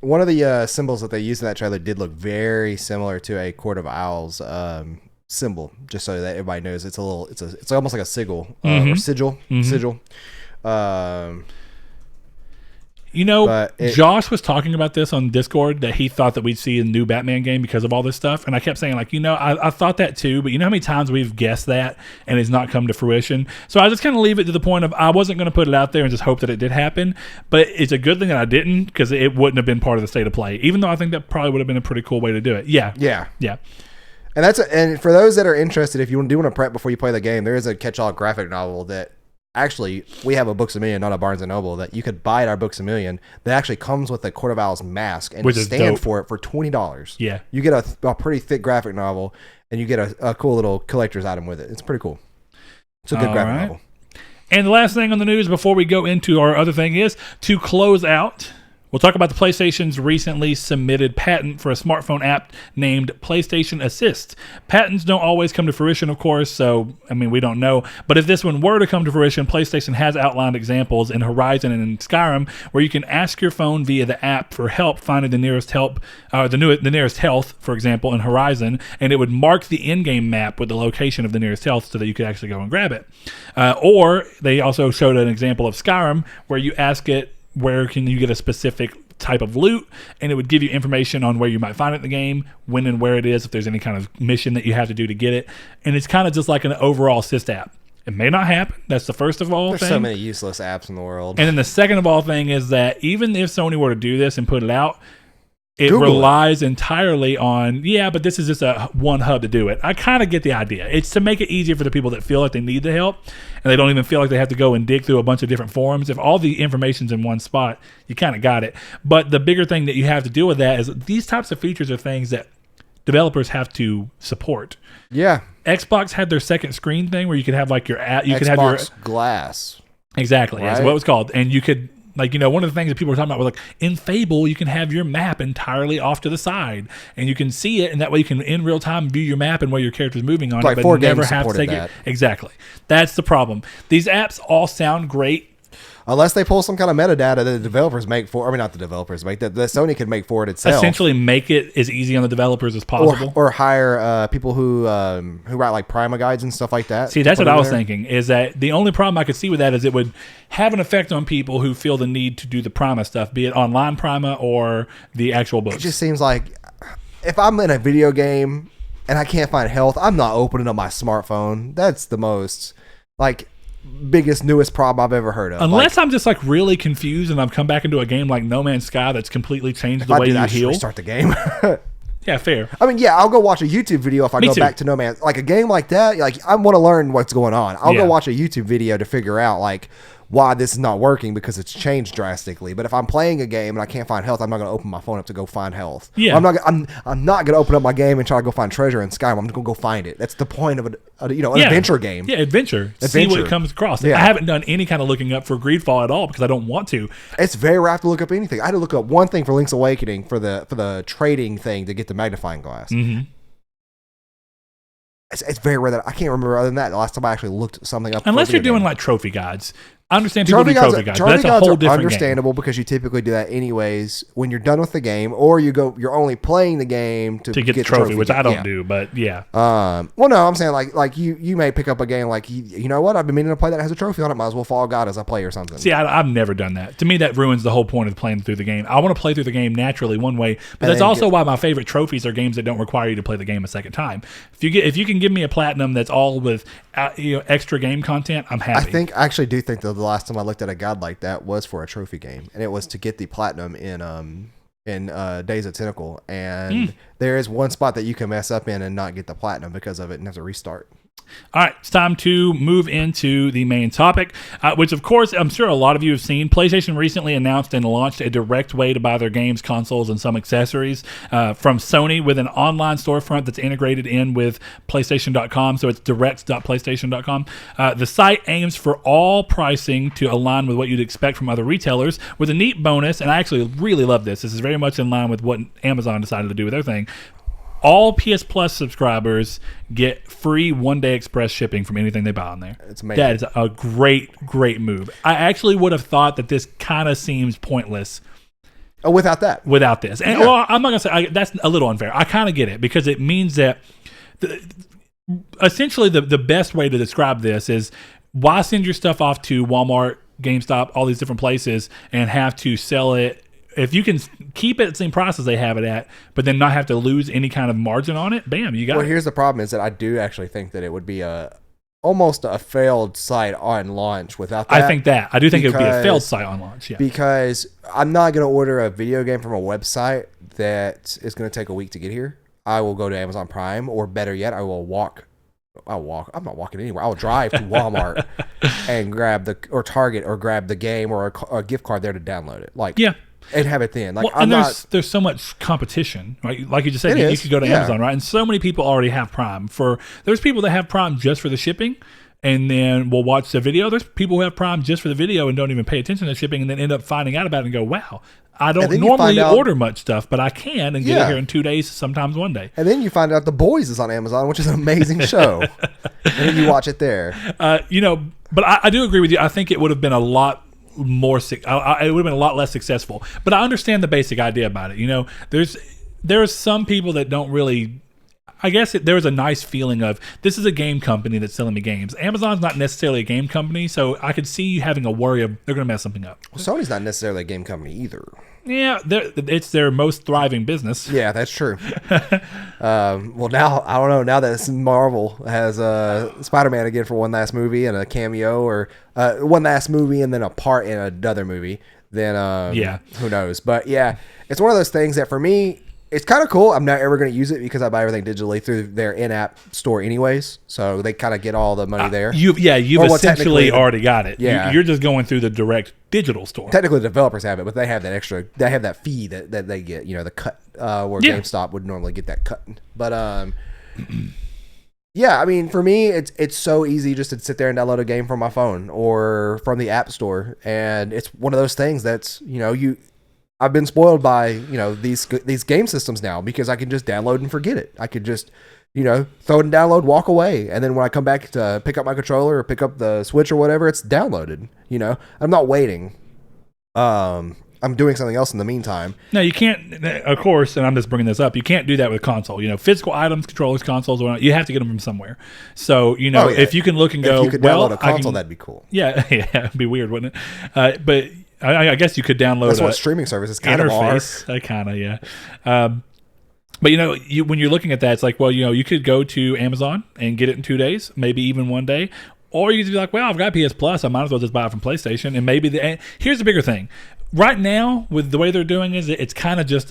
One of the symbols that they used in that trailer did look very similar to a Court of Owls symbol, just so that everybody knows it's almost like a sigil or sigil. Josh was talking about this on Discord, that he thought that we'd see a new Batman game because of all this stuff. And I kept saying, like, I thought that too, but you know how many times we've guessed that and it's not come to fruition? So I just kind of leave it to the point of I wasn't going to put it out there and just hope that it did happen. But it's a good thing that I didn't, because it wouldn't have been part of the state of play, even though I think that probably would have been a pretty cool way to do it. Yeah. And for those that are interested, if you do want to prep before you play the game, there is a catch-all graphic novel that actually, we have a Books A Million, not a Barnes & Noble, that you could buy at our Books A Million that actually comes with a Court of Owls mask and stand for it for $20. Yeah. You get a pretty thick graphic novel, and you get a cool little collector's item with it. It's pretty cool. It's a good graphic novel. And the last thing on the news before we go into our other thing is to close out. We'll talk about the PlayStation's recently submitted patent for a smartphone app named PlayStation Assist. Patents don't always come to fruition, of course, so, we don't know. But if this one were to come to fruition, PlayStation has outlined examples in Horizon and in Skyrim where you can ask your phone via the app for help finding the nearest health, for example, in Horizon, and it would mark the in-game map with the location of the nearest health so that you could actually go and grab it. Or they also showed an example of Skyrim where you ask it, where can you get a specific type of loot, and it would give you information on where you might find it in the game, when and where it is, if there's any kind of mission that you have to do to get it. And it's kind of just like an overall assist app. It may not happen. That's the first of all There's thing. so many useless apps in the world. And then the second of all thing is that even if Sony were to do this and put it out, it Google relies entirely on, but this is just a one hub to do it. I kind of get the idea. It's to make it easier for the people that feel like they need the help and they don't even feel like they have to go and dig through a bunch of different forums. If all the information's in one spot, you kind of got it. But the bigger thing that you have to do with that is these types of features are things that developers have to support. Yeah. Xbox had their second screen thing where you could have like your app, Xbox could have your Glass. Exactly. Right? That's what it was called. And you could, like, one of the things that people were talking about was like in Fable, you can have your map entirely off to the side and you can see it. And that way you can in real time view your map and where your character's moving on Like it, four but never games have to supported take that. it. Exactly. That's the problem. These apps all sound great. Unless they pull some kind of metadata that the developers make for, I mean, not the developers, make that Sony could make for it itself. Essentially make it as easy on the developers as possible. Or hire people who write like Prima guides and stuff like that. See, that's what I was thinking, is that the only problem I could see with that is it would have an effect on people who feel the need to do the Prima stuff, be it online Prima or the actual books. It just seems like if I'm in a video game and I can't find health, I'm not opening up my smartphone. That's the most, like, biggest, newest problem I've ever heard of. Unless I'm just like really confused and I've come back into a game like No Man's Sky that's completely changed the way you heal. Restart the game. Yeah, fair. I mean, yeah, I'll go watch a YouTube video if I go too. back to No Man's, like a game like that. Like, I want to learn what's going on. I'll Yeah. go watch a YouTube video to figure out like why this is not working because it's changed drastically. But if I'm playing a game and I can't find health, I'm not going to open my phone up to go find health. Yeah. I'm not going to open up my game and try to go find treasure in Skyrim. I'm just going to go find it. That's the point of an adventure game. Yeah, adventure. See what it comes across. Yeah. I haven't done any kind of looking up for Greedfall at all because I don't want to. It's very rare to look up anything. I had to look up one thing for Link's Awakening for the trading thing to get the magnifying glass. Mm-hmm. It's very rare that I can't remember other than that. The last time I actually looked something up. Unless you're doing like trophy guides. I understand people do trophy guides, but that's a whole different understandable because you typically do that anyways when you're done with the game, or you're only playing the game to get the trophy, which I don't do, but yeah. Well, no, I'm saying like you may pick up a game like you know what, I've been meaning to play that has a trophy on it. Might as well follow God as I play or something. See, I've never done that. To me, that ruins the whole point of playing through the game. I want to play through the game naturally one way, but that's also why my favorite trophies are games that don't require you to play the game a second time. If you can give me a platinum that's all with extra game content, I'm happy. I actually do think that the last time I looked at a guide like that was for a trophy game, and it was to get the platinum in Days of Tentacle, and there is one spot that you can mess up in and not get the platinum because of it and have to restart. All right, it's time to move into the main topic, which, of course, I'm sure a lot of you have seen. PlayStation recently announced and launched a direct way to buy their games, consoles, and some accessories from Sony with an online storefront that's integrated in with PlayStation.com, so it's direct.playstation.com. The site aims for all pricing to align with what you'd expect from other retailers, with a neat bonus, and I actually really love this. This is very much in line with what Amazon decided to do with their thing. All PS Plus subscribers get free one-day express shipping from anything they buy on there. It's amazing. That is a great move. I actually would have thought that this kind of seems pointless without that. Without this. And well, I'm not going to say that's a little unfair. I kind of get it because it means that essentially the best way to describe this is why send your stuff off to Walmart, GameStop, all these different places and have to sell it. If you can keep it at the same price as they have it at, but then not have to lose any kind of margin on it, bam, you got it. Well, here's the problem is that I do actually think that it would be almost a failed site on launch without that. I do think it would be a failed site on launch, yeah. Because I'm not going to order a video game from a website that is going to take a week to get here. I will go to Amazon Prime, or better yet, I'll walk. I'm not walking anywhere. I'll drive to Walmart and or Target or grab the game or a gift card there to download it. Yeah. And have it then. There's so much competition, right? Like you just said, you could go to Amazon, right? And so many people already have Prime. There's people that have Prime just for the shipping, and then will watch the video. There's people who have Prime just for the video and don't even pay attention to shipping, and then end up finding out about it and go, "Wow, I don't normally order much stuff, but I can and get it here in 2 days, sometimes one day." And then you find out The Boys is on Amazon, which is an amazing show, and then you watch it there. But I do agree with you. I think it would have been a lot more. It would have been a lot less successful. But I understand the basic idea about it. There are some people that don't really. I guess there was a nice feeling of this is a game company that's selling me games. Amazon's not necessarily a game company, so I could see you having a worry of they're going to mess something up. Well, Sony's not necessarily a game company either. Yeah, it's their most thriving business. Yeah, that's true. Well, now, I don't know. Now that Marvel has Spider-Man again for one last movie and a cameo, or one last movie and then a part in another movie, then who knows? But yeah, it's one of those things that for me, it's kind of cool. I'm not ever going to use it because I buy everything digitally through their in-app store anyways. So they kind of get all the money there. You've essentially already got it. Yeah. You're just going through the direct digital store. Technically, the developers have it, but they have that extra. They have that fee that they get. The cut where GameStop would normally get that cut. But yeah, I mean, for me, it's so easy just to sit there and download a game from my phone or from the App Store, and it's one of those things that's I've been spoiled by these game systems now because I can just download and forget it. I could just throw it in download, walk away, and then when I come back to pick up my controller or pick up the Switch or whatever, it's downloaded. I'm not waiting. I'm doing something else in the meantime. No, you can't. Of course, and I'm just bringing this up. You can't do that with console. Physical items, controllers, consoles. You have to get them from somewhere. So if you can look and go, if you could download a console, that'd be cool. Yeah, it'd be weird, wouldn't it? But I guess you could download. That's what streaming services kind of are. Kind of, yeah. But when you're looking at that, it's like, well, you could go to Amazon and get it in 2 days, maybe even 1 day, or you could be like, well, I've got PS Plus, I might as well just buy it from PlayStation. And maybe here's the bigger thing. Right now, with the way they're doing is it's kind of just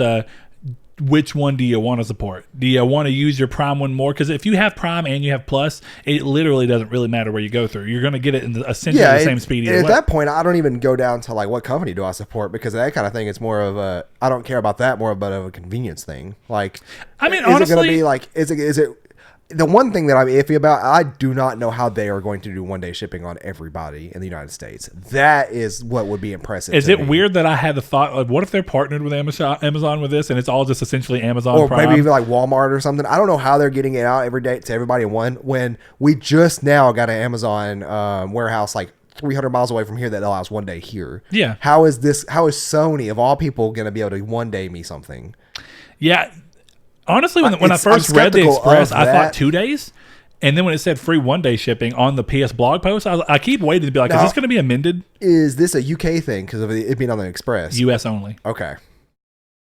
which one do you want to support? Do you want to use your Prime one more? Because if you have Prime and you have Plus, it literally doesn't really matter where you go through. You're going to get it in essentially the same speed. At that point, I don't even go down to like what company do I support, because that kind of thing, it's more of I don't care about that, more about of a convenience thing. Like, I mean, honestly, honestly, it going to be like is it the one thing that I'm iffy about? I do not know how they are going to do 1 day shipping on everybody in the United States. That is what would be impressive. Is it weird that I had the thought of what if they're partnered with Amazon with this, and it's all just essentially Amazon or Prime? Maybe even like Walmart or something? I don't know how they're getting it out every day to everybody in one, when we just now got an Amazon warehouse like 300 miles away from here that allows 1 day here. Yeah. How is Sony of all people going to be able to 1 day me something? Yeah. Honestly, when I first read the Express, I thought 2 days. And then when it said free 1 day shipping on the PS blog post, I keep waiting to be like, is this going to be amended? Is this a UK thing because of it being on the Express? US only. Okay.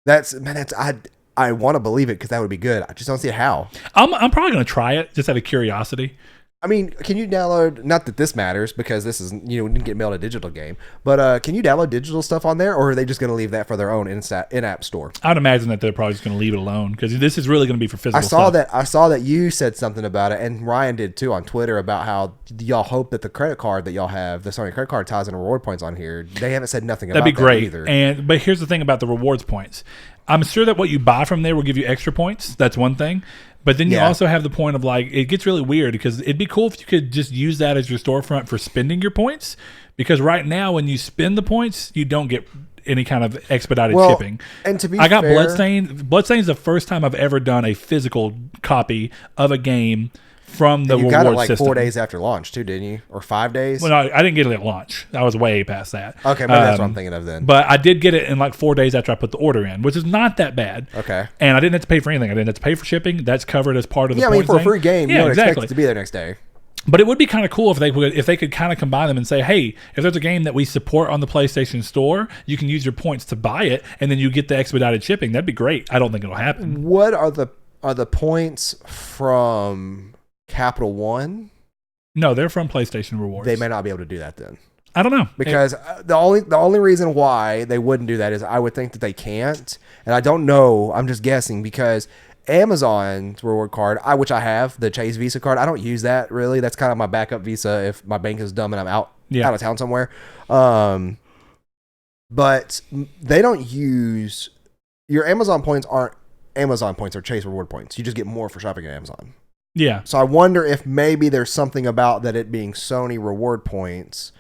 I want to believe it because that would be good. I just don't see how. I'm probably going to try it just out of curiosity. I mean, can you download, not that this matters because this is, we didn't get mailed a digital game, but can you download digital stuff on there, or are they just going to leave that for their own in-app store? I'd imagine that they're probably just going to leave it alone because this is really going to be for physical stuff. I saw that you said something about it, and Ryan did too on Twitter, about how y'all hope that the credit card that y'all have, the Sony credit card, ties in reward points on here. They haven't said nothing about that either. But here's the thing about the rewards points. I'm sure that what you buy from there will give you extra points. That's one thing. But then you also have the point of like, it gets really weird because it'd be cool if you could just use that as your storefront for spending your points. Because right now, when you spend the points, you don't get any kind of expedited shipping. And to be I got Bloodstained. Bloodstained is the first time I've ever done a physical copy of a game from the reward system. You got it like 4 days after launch too, didn't you? Or 5 days? Well, no, I didn't get it at launch. I was way past that. Okay, maybe that's what I'm thinking of then. But I did get it in like 4 days after I put the order in, which is not that bad. Okay. And I didn't have to pay for anything. I didn't have to pay for shipping. That's covered as part of the for a free game, you don't expect it to be there next day. But it would be kind of cool if they could kind of combine them and say, hey, if there's a game that we support on the PlayStation Store, you can use your points to buy it, and then you get the expedited shipping. That'd be great. I don't think it'll happen. What are the points from Capital One? No, they're from PlayStation Rewards. They may not be able to do that then. I don't know, because the only reason why they wouldn't do that is I would think that they can't, and I don't know. I'm just guessing because Amazon's reward card, which I have, the Chase Visa card, I don't use that really. That's kind of my backup Visa if my bank is dumb and I'm out of town somewhere. But they don't use your Amazon points. Aren't Amazon points or Chase reward points. You just get more for shopping at Amazon. Yeah. So I wonder if maybe there's something about that it being Sony reward points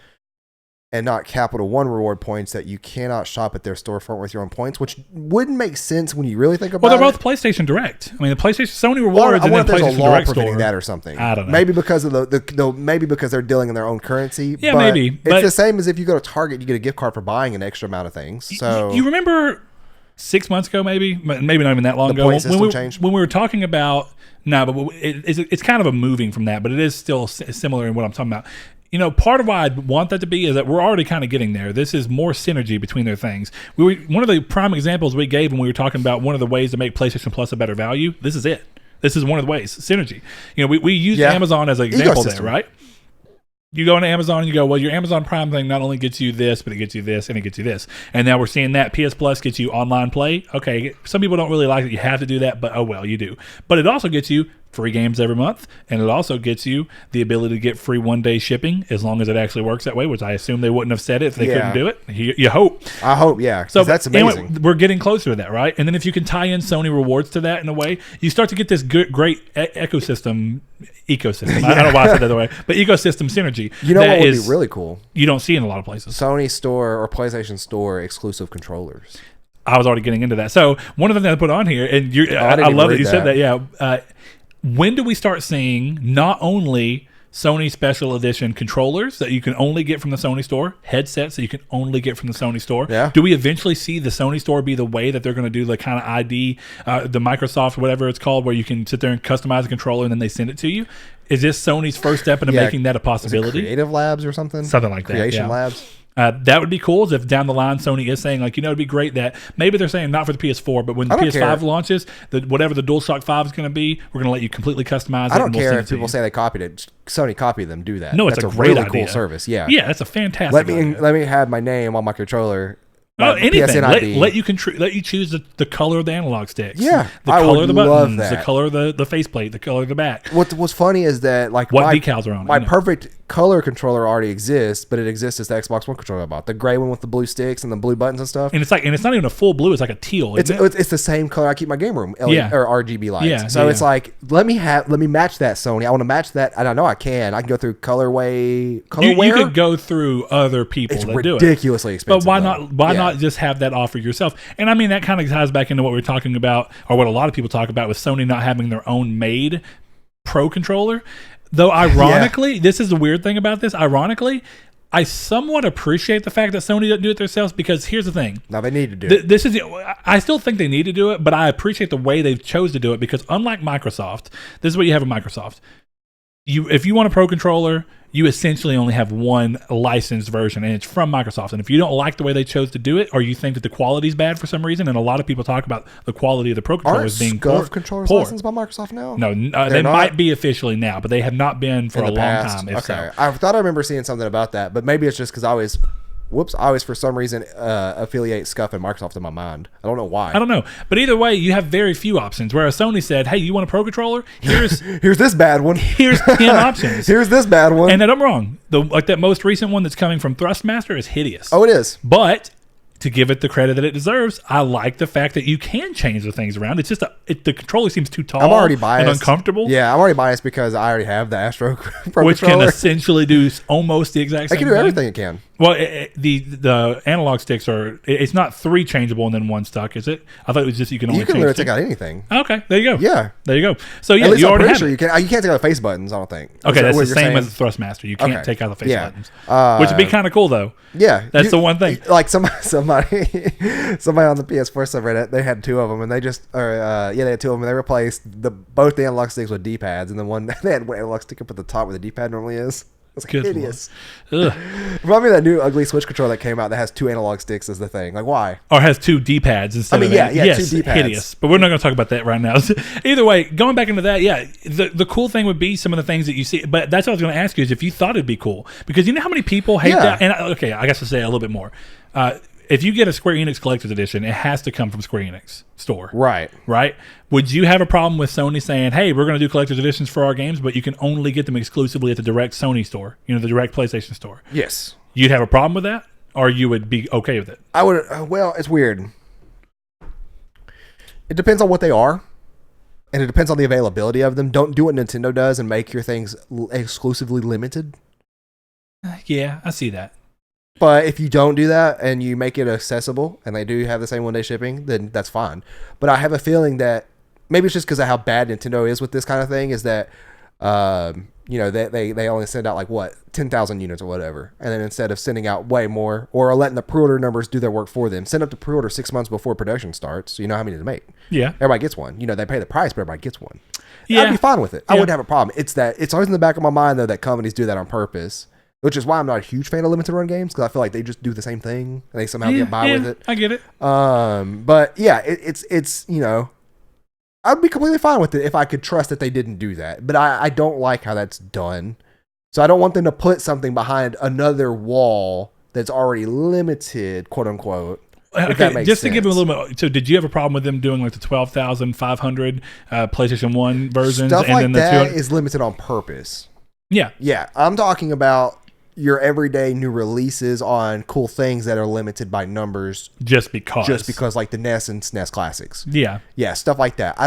and not Capital One reward points that you cannot shop at their storefront with your own points, which wouldn't make sense when you really think about it. Well, they're both PlayStation Direct. I mean, the PlayStation Sony rewards and then PlayStation Direct store. That or something. I don't know. Maybe because of maybe because they're dealing in their own currency. Yeah, maybe. It's the same as if you go to Target, you get a gift card for buying an extra amount of things. So you remember 6 months ago, maybe not even that long The ago. point system changed? When we were talking about, but it's kind of a moving from that, but it is still similar in what I'm talking about. Part of why I want that to be is that we're already kind of getting there. This is more synergy between their things. One of the prime examples we gave when we were talking about one of the ways to make PlayStation Plus a better value, this is it. This is one of the ways, synergy. We use Amazon as an example there, right? You go into Amazon and you go, well, your Amazon Prime thing not only gets you this, but it gets you this and it gets you this. And now we're seeing that PS Plus gets you online play. Okay, some people don't really like that you have to do that, but oh well, you do. But it also gets you free games every month, and it also gets you the ability to get free one-day shipping as long as it actually works that way, which I assume they wouldn't have said it if they couldn't do it. You hope. I hope, yeah. So that's amazing. Anyway, we're getting closer to that, right? And then if you can tie in Sony rewards to that in a way, you start to get this great ecosystem. I don't know why I said that way, but ecosystem synergy. What would be really cool? You don't see in a lot of places. Sony Store or PlayStation Store exclusive controllers. I was already getting into that. So one of the things I put on here, and I love that you said that. Yeah. When do we start seeing not only Sony special edition controllers that you can only get from the Sony store, headsets that you can only get from the Sony store? Yeah. Do we eventually see the Sony store be the way that they're going to do the kind of ID, the Microsoft, whatever it's called, where you can sit there and customize a controller and then they send it to you? Is this Sony's first step into making that a possibility? Creative Labs or something? Something like that. Creation Labs? That would be cool if down the line Sony is saying, it'd be great that maybe they're saying not for the PS4, but when the PS5 launches, whatever the DualShock 5 is going to be, we're going to let you completely customize it. I don't care if people say they copied it. Sony copied them. Do that. No, it's that's a great really idea. Cool service. Yeah, that's a fantastic. Let me have my name on my controller. Anything. PSN ID. Let you choose the color of the analog sticks. Yeah, the color of the buttons, the color of the faceplate, the color of the back. What's funny is that what decals are on it. My perfect color controller already exists, but it exists as the Xbox One controller I bought. The gray one with the blue sticks and the blue buttons and stuff. And it's not even a full blue. It's like a teal. It's the same color I keep my game room LED, or RGB lights. Yeah, so it's like let me match that, Sony. I want to match that, and I know I can. I can go through colorway. You could go through other people that do it. Ridiculously expensive. But why not just have that offer yourself? And I mean that kind of ties back into what we're talking about, or what a lot of people talk about with Sony not having their own made Pro controller. Though ironically, this is the weird thing about this. Ironically, I somewhat appreciate the fact that Sony doesn't do it themselves, because here's the thing. Now they need to do it. I still think they need to do it, but I appreciate the way they've chose to do it, because unlike Microsoft, this is what you have with Microsoft. If you want a Pro controller, you essentially only have one licensed version, and it's from Microsoft. And if you don't like the way they chose to do it, or you think that the quality is bad for some reason, and a lot of people talk about the quality of the Pro controllers being poor. Controllers licensed by Microsoft now? No, they might be officially now, but they have not been for a long time. I thought I remember seeing something about that, but maybe it's just because I always for some reason affiliate Scuf and Microsoft in my mind. I don't know why. I don't know. But either way, you have very few options. Whereas Sony said, hey, you want a Pro controller? Here's this bad one. Here's 10 options. Here's this bad one. And I'm wrong. That most recent one that's coming from Thrustmaster is hideous. Oh, it is. But to give it the credit that it deserves, I like the fact that you can change the things around. It's just the controller seems too tall. I'm already biased and uncomfortable. Yeah, I'm already biased because I already have the Astro Pro which controller. can essentially do almost the exact same thing. It can do everything it can. Well, the analog sticks it's not 3 changeable and then 1 stuck, is it? I thought it was just you can only change. You can literally take out anything. Okay, there you go. Yeah. There you go. So yeah, at least you I'm already pretty have sure it. you can't take out the face buttons, I don't think. Okay, that's the same as the Thrustmaster. You can't take out the face buttons. Which would be kind of cool though. Yeah. That's the one thing. Like somebody on the PS4 subreddit, they had 2 of them, and they had 2 of them, and they replaced both the analog sticks with D-pads, and then they had one analog stick up at the top where the D-pad normally is. It's hideous. Remind me of that new ugly Switch controller that came out that has 2 analog sticks as the thing. Like, why? Or has 2 D-pads instead of yes, 2 D-pads. Hideous. But we're not going to talk about that right now. Either way, going back into that, the cool thing would be some of the things that you see. But that's what I was going to ask you, is if you thought it'd be cool. Because you know how many people hate that? And I guess I'll say a little bit more. If you get a Square Enix Collector's Edition, it has to come from Square Enix store. Right. Would you have a problem with Sony saying, hey, we're going to do Collector's Editions for our games, but you can only get them exclusively at the direct Sony store, the direct PlayStation store? Yes. You'd have a problem with that? Or you would be okay with it? I would. Well, it's weird. It depends on what they are, and it depends on the availability of them. Don't do what Nintendo does and make your things exclusively limited. Yeah, I see that. But if you don't do that and you make it accessible and they do have the same 1-day shipping, then that's fine. But I have a feeling that maybe it's just because of how bad Nintendo is with this kind of thing, is that They only send out like 10,000 units or whatever, and then instead of sending out way more or letting the pre-order numbers do their work for them, send up the pre-order 6 months before production starts, so you know how many to make. Yeah, everybody gets one. They pay the price, but everybody gets one. Yeah, I'd be fine with it. I wouldn't have a problem. It's always in the back of my mind though that companies do that on purpose, which is why I'm not a huge fan of limited run games, because I feel like they just do the same thing and they somehow get by with it. I get it. But yeah, it's I'd be completely fine with it if I could trust that they didn't do that. But I don't like how that's done. So I don't want them to put something behind another wall that's already limited, quote unquote. Okay, just to give them a little bit. So, did you have a problem with them doing like the 12,500 PlayStation 1 versions? Stuff and like then the that 200? is limited on purpose. Yeah. Yeah. I'm talking about your everyday new releases on cool things that are limited by numbers. Just because, like the NES and SNES classics. Yeah. Yeah, stuff like that.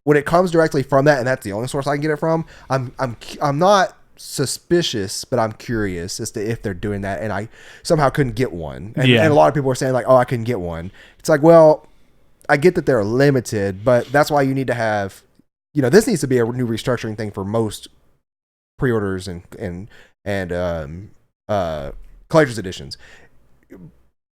When it comes directly from that, and that's the only source I can get it from, I'm not suspicious, but I'm curious as to if they're doing that, and I somehow couldn't get one. And a lot of people are saying like, oh, I couldn't get one. It's like, well, I get that they're limited, but that's why you need to have, this needs to be a new restructuring thing for most pre-orders and collector's editions.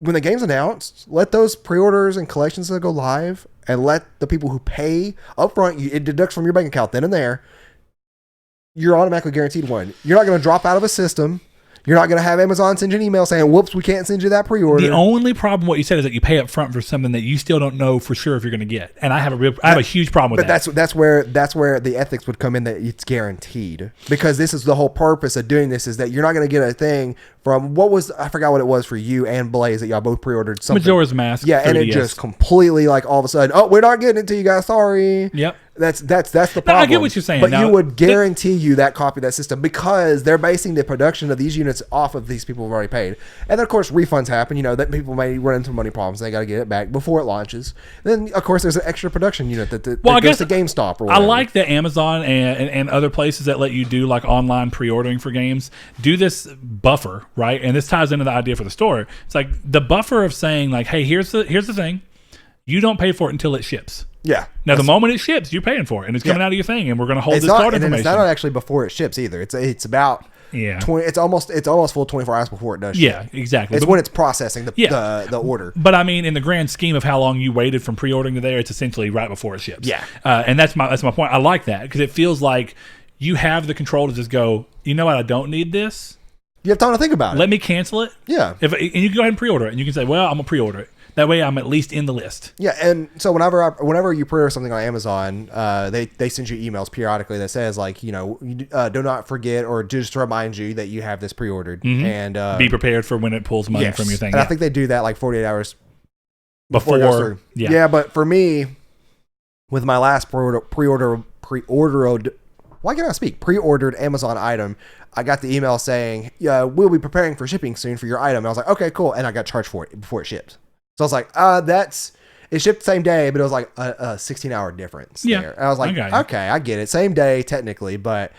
When the game's announced, let those pre-orders and collections go live, and let the people who pay upfront, it deducts from your bank account then and there. You're automatically guaranteed one. You're not going to drop out of a system. You're not going to have Amazon send you an email saying, whoops, we can't send you that pre-order. The only problem, what you said, is that you pay up front for something that you still don't know for sure if you're going to get. And I have a huge problem with that. But that's where the ethics would come in, that it's guaranteed. Because this is the whole purpose of doing this, is that you're not going to get a thing from, I forgot what it was for you and Blaze, that y'all both pre-ordered something. Majora's Mask. Yeah, and it just completely, like, all of a sudden, oh, we're not getting it to you guys, sorry. Yep. That's the problem. No, I get what you're saying. But you would guarantee you that copy of that system, because they're basing the production of these units off of these people who've already paid. And then, of course, refunds happen. That people may run into money problems. They got to get it back before it launches. Then, of course, there's an extra production unit that goes to GameStop or whatever. I like that Amazon and other places that let you do like online pre-ordering for games do this buffer, right? And this ties into the idea for the store. It's like the buffer of saying like, hey, here's the thing. You don't pay for it until it ships. Yeah. Now, the moment it ships, you're paying for it, and it's coming out of your thing, and we're going to hold this card information. And it's not actually before it ships either. It's about 20. It's almost full 24 hours before it does ship. Yeah, exactly. It's when it's processing the order. But I mean, in the grand scheme of how long you waited from pre-ordering to there, it's essentially right before it ships. Yeah. And that's my point. I like that because it feels like you have the control to just go, you know what, I don't need this. You have time to think about it. Let me cancel it. Yeah. And you can go ahead and pre-order it, and you can say, well, I'm going to pre-order it. That way I'm at least in the list. Yeah, and so whenever you pre-order something on Amazon, they send you emails periodically that says like, do not forget, or just to remind you that you have this pre-ordered. Mm-hmm. And be prepared for when it pulls money from your thing. And I think they do that like 48 hours before it goes through. Yeah, but for me, with my last pre-ordered Amazon item, I got the email saying, yeah, we'll be preparing for shipping soon for your item. And I was like, okay, cool. And I got charged for it before it shipped. So I was like, it shipped the same day, but it was like a 16-hour difference there. And I was like, okay, I get it. Same day, technically, but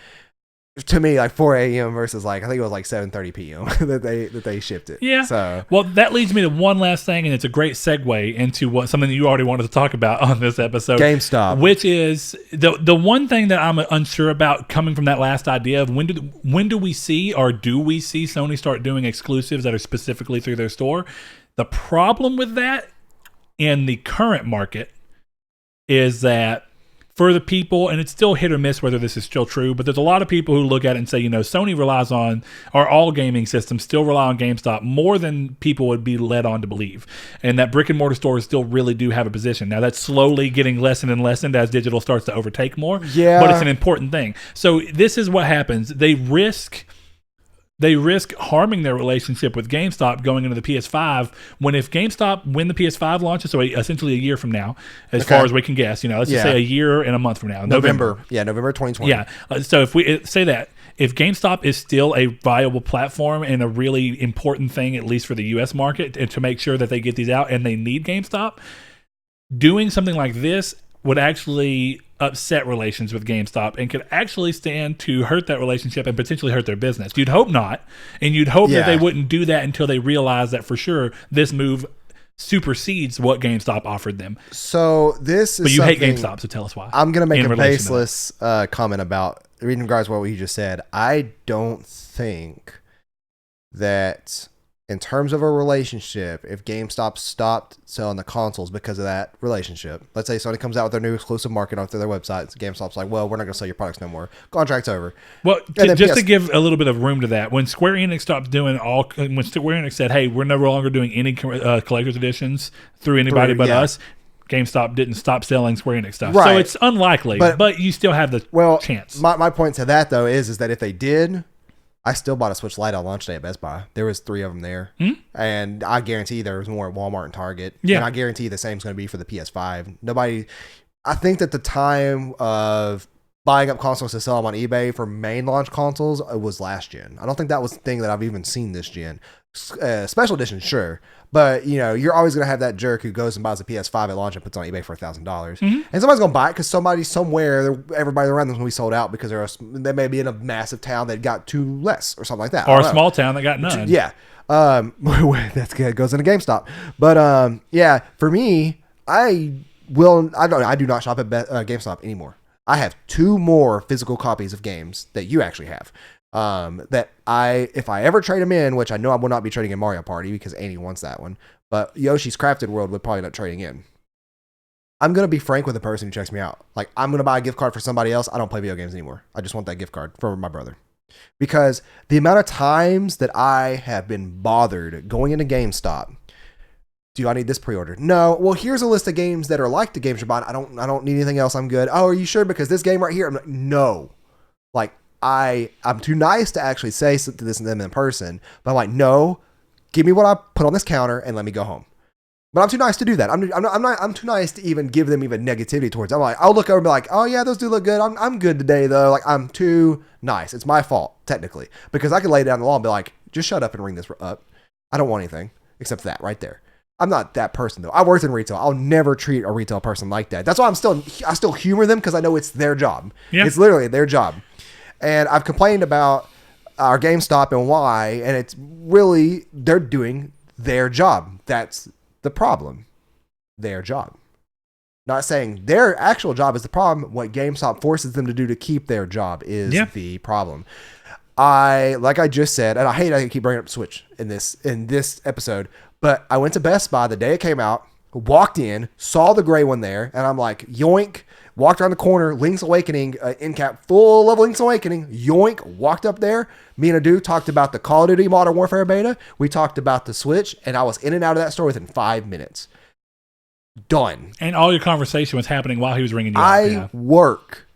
to me, like 4 a.m. versus like, I think it was like 7:30 p.m. that they shipped it. Yeah. So, well, that leads me to one last thing, and it's a great segue into something that you already wanted to talk about on this episode. GameStop. Which is the one thing that I'm unsure about coming from that last idea of when do we see, or do we see Sony start doing exclusives that are specifically through their store? The problem with that in the current market is that for the people, and it's still hit or miss whether this is still true, but there's a lot of people who look at it and say, Sony relies on, or all gaming systems still rely on GameStop more than people would be led on to believe. And that brick and mortar stores still really do have a position. Now, that's slowly getting lessened and lessened as digital starts to overtake more. Yeah. But it's an important thing. So this is what happens. They risk harming their relationship with GameStop going into the PS5 when the PS5 launches, so essentially a year from now, as far as we can guess, let's just say a year and a month from now. November 2020. Yeah. So if we say that, if GameStop is still a viable platform and a really important thing, at least for the U.S. market, and to make sure that they get these out and they need GameStop, doing something like this would actually upset relations with GameStop and could actually stand to hurt that relationship and potentially hurt their business. You'd hope not, and you'd hope that they wouldn't do that until they realize that for sure this move supersedes what GameStop offered them. So this is But you hate GameStop, so tell us why. I'm going to make a baseless comment about in regards to what you just said, I don't think that in terms of a relationship, if GameStop stopped selling the consoles because of that relationship, let's say Sony comes out with their new exclusive market onto their website, GameStop's like, well, we're not going to sell your products no more. Contract's over. Well, just to give a little bit of room to that, when Square Enix stopped doing when Square Enix said, hey, we're no longer doing any collector's editions through anybody but us, GameStop didn't stop selling Square Enix stuff. Right. So it's unlikely, but you still have the chance. My point to that, though, is that if they did, I still bought a Switch Lite on launch day at Best Buy. There was 3 of them there. Mm-hmm. And I guarantee there was more at Walmart and Target. Yeah. And I guarantee the same is going to be for the PS5. I think that the time of buying up consoles to sell them on eBay for main launch consoles was last gen. I don't think that was the thing that I've even seen this gen. Special edition, sure. But, you're always going to have that jerk who goes and buys a PS5 at launch and puts it on eBay for $1,000. Mm-hmm. And somebody's going to buy it because somebody somewhere, everybody around them is going to be sold out because they may be in a massive town that got 2 less or something like that. Or a small town that got none. Yeah. That's good. It goes into GameStop. But, for me, I do not shop at GameStop anymore. I have 2 more physical copies of games that you actually have. That if I ever trade them in, which I know I will not be trading in Mario Party because Annie wants that one, but Yoshi's Crafted World would probably not trading in. I'm going to be frank with the person who checks me out. Like, I'm going to buy a gift card for somebody else. I don't play video games anymore. I just want that gift card for my brother. Because the amount of times that I have been bothered going into GameStop, do I need this pre-order? No. Well, here's a list of games that are like the games you're buying. I don't need anything else. I'm good. Oh, are you sure? Because this game right here, I'm like, no. Like, I'm too nice to actually say to this to them in person, but I'm like, no, give me what I put on this counter and let me go home. But I'm too nice to do that. I'm too nice to even give them even negativity towards it. I'm like, I'll look over and be like, oh yeah, those do look good. I'm good today though. Like, I'm too nice. It's my fault technically because I could lay down the law and be like, just shut up and ring this up. I don't want anything except that right there. I'm not that person though. I worked in retail. I'll never treat a retail person like that. That's why I still humor them because I know it's their job. Yeah. It's literally their job. And I've complained about our GameStop and why, and it's really, they're doing their job. That's the problem. Their job. Not saying their actual job is the problem. What GameStop forces them to do to keep their job is the problem. Like I just said, and I keep bringing up Switch in this episode, but I went to Best Buy the day it came out, walked in, saw the gray one there, and I'm like, yoink. Walked around the corner, Link's Awakening, end cap full of Link's Awakening, yoink, walked up there. Me and a dude talked about the Call of Duty Modern Warfare beta. We talked about the Switch, and I was in and out of that store within 5 minutes. Done. And all your conversation was happening while he was ringing you I work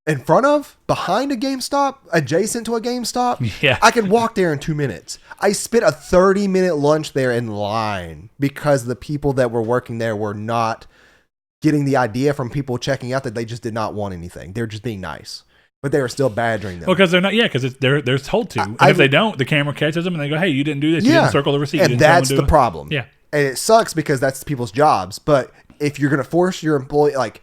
in front of, behind a GameStop, adjacent to a GameStop. Yeah. I could walk there in 2 minutes. I spent a 30-minute lunch there in line because the people that were working there were not getting the idea from people checking out that they just did not want anything. They're just being nice. But they were still badgering them. Well, because they're not, because they're told to. And if they don't, the camera catches them and they go, hey, you didn't do this. You didn't circle the receipt. And that's the problem. Yeah. And it sucks because that's people's jobs. But if you're going to force your employee, like,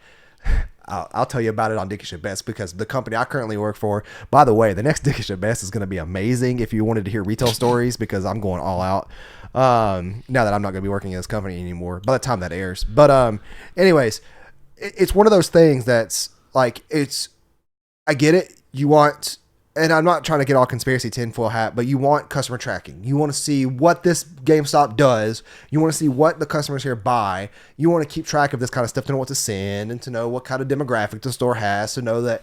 I'll tell you about it on Dickish at Best because the company I currently work for, by the way, the next Dickish at Best is going to be amazing if you wanted to hear retail stories because I'm going all out. Now that I'm not going to be working in this company anymore by the time that airs. But anyways, it's one of those things that's like, I get it. You want, and I'm not trying to get all conspiracy tinfoil hat, but you want customer tracking. You want to see what this GameStop does. You want to see what the customers here buy. You want to keep track of this kind of stuff to know what to send and to know what kind of demographic the store has, to know that,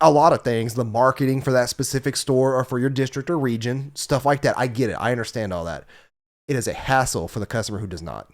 a lot of things, the marketing for that specific store or for your district or region, stuff like that. I get it. I understand all that. It is a hassle for the customer who does not.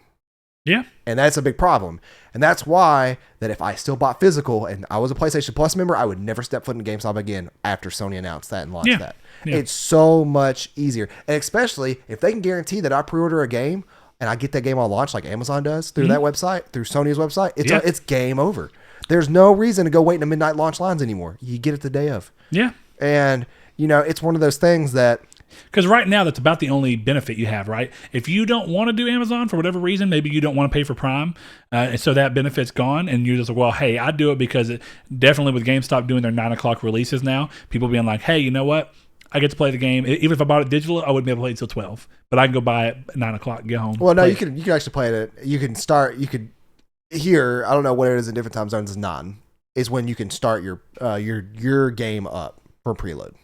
Yeah. And that's a big problem. And that's why that if I still bought physical and I was a PlayStation Plus member, I would never step foot in GameStop again after Sony announced that and launched that. Yeah. It's so much easier. And especially if they can guarantee that I pre-order a game and I get that game on launch like Amazon does through that website, through Sony's website, it's game over. There's no reason to go wait in the midnight launch lines anymore. You get it the day of. Yeah. And, it's one of those things that, because right now, that's about the only benefit you have, right? If you don't want to do Amazon for whatever reason, maybe you don't want to pay for Prime, and so that benefit's gone, and you're just like, well, hey, I do it because definitely with GameStop doing their 9 o'clock releases now, people being like, hey, you know what? I get to play the game. Even if I bought it digital, I wouldn't be able to play it until 12. But I can go buy it at 9 o'clock and get home. Well, no, you can actually play it. You can start, here, I don't know what it is in different time zones, is 9. is when you can start your game up for preload.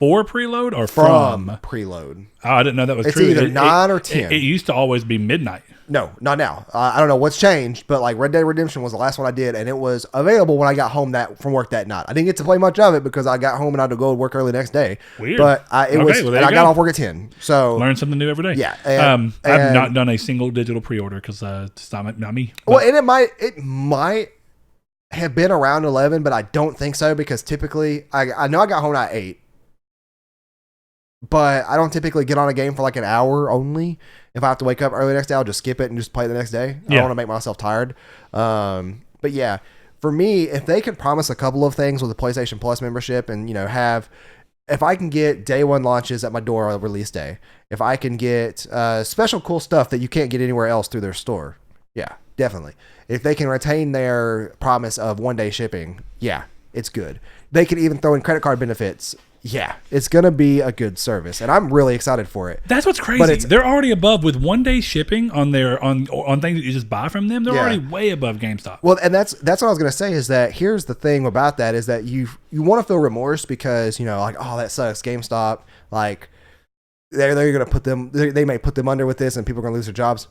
For preload or from preload? Oh, I didn't know that was it's true. It's either 9 or 10. It used to always be midnight. No, not now. I don't know what's changed, but like Red Dead Redemption was the last one I did, and it was available when I got home from work that night. I didn't get to play much of it because I got home and I had to go to work early the next day. Weird. But I got off work at 10. So learn something new every day. Yeah. I've not done a single digital pre-order because it's not me. Well, and it might have been around 11, but I don't think so because typically I know I got home at 8. But I don't typically get on a game for like an hour only. If I have to wake up early the next day, I'll just skip it and just play the next day. I don't want to make myself tired. But yeah, for me, if they could promise a couple of things with the PlayStation Plus membership and, if I can get day one launches at my door on release day, if I can get special cool stuff that you can't get anywhere else through their store. Yeah, definitely. If they can retain their promise of 1 day shipping, yeah, it's good. They could even throw in credit card benefits. Yeah, it's going to be a good service, and I'm really excited for it. That's what's crazy. They're already above with 1 day shipping on their on things that you just buy from them. They're already way above GameStop. Well, and that's what I was going to say is that here's the thing about that is that you want to feel remorse because, like, oh, that sucks, GameStop. Like, they're going to put them, they may put them under with this and people are going to lose their jobs.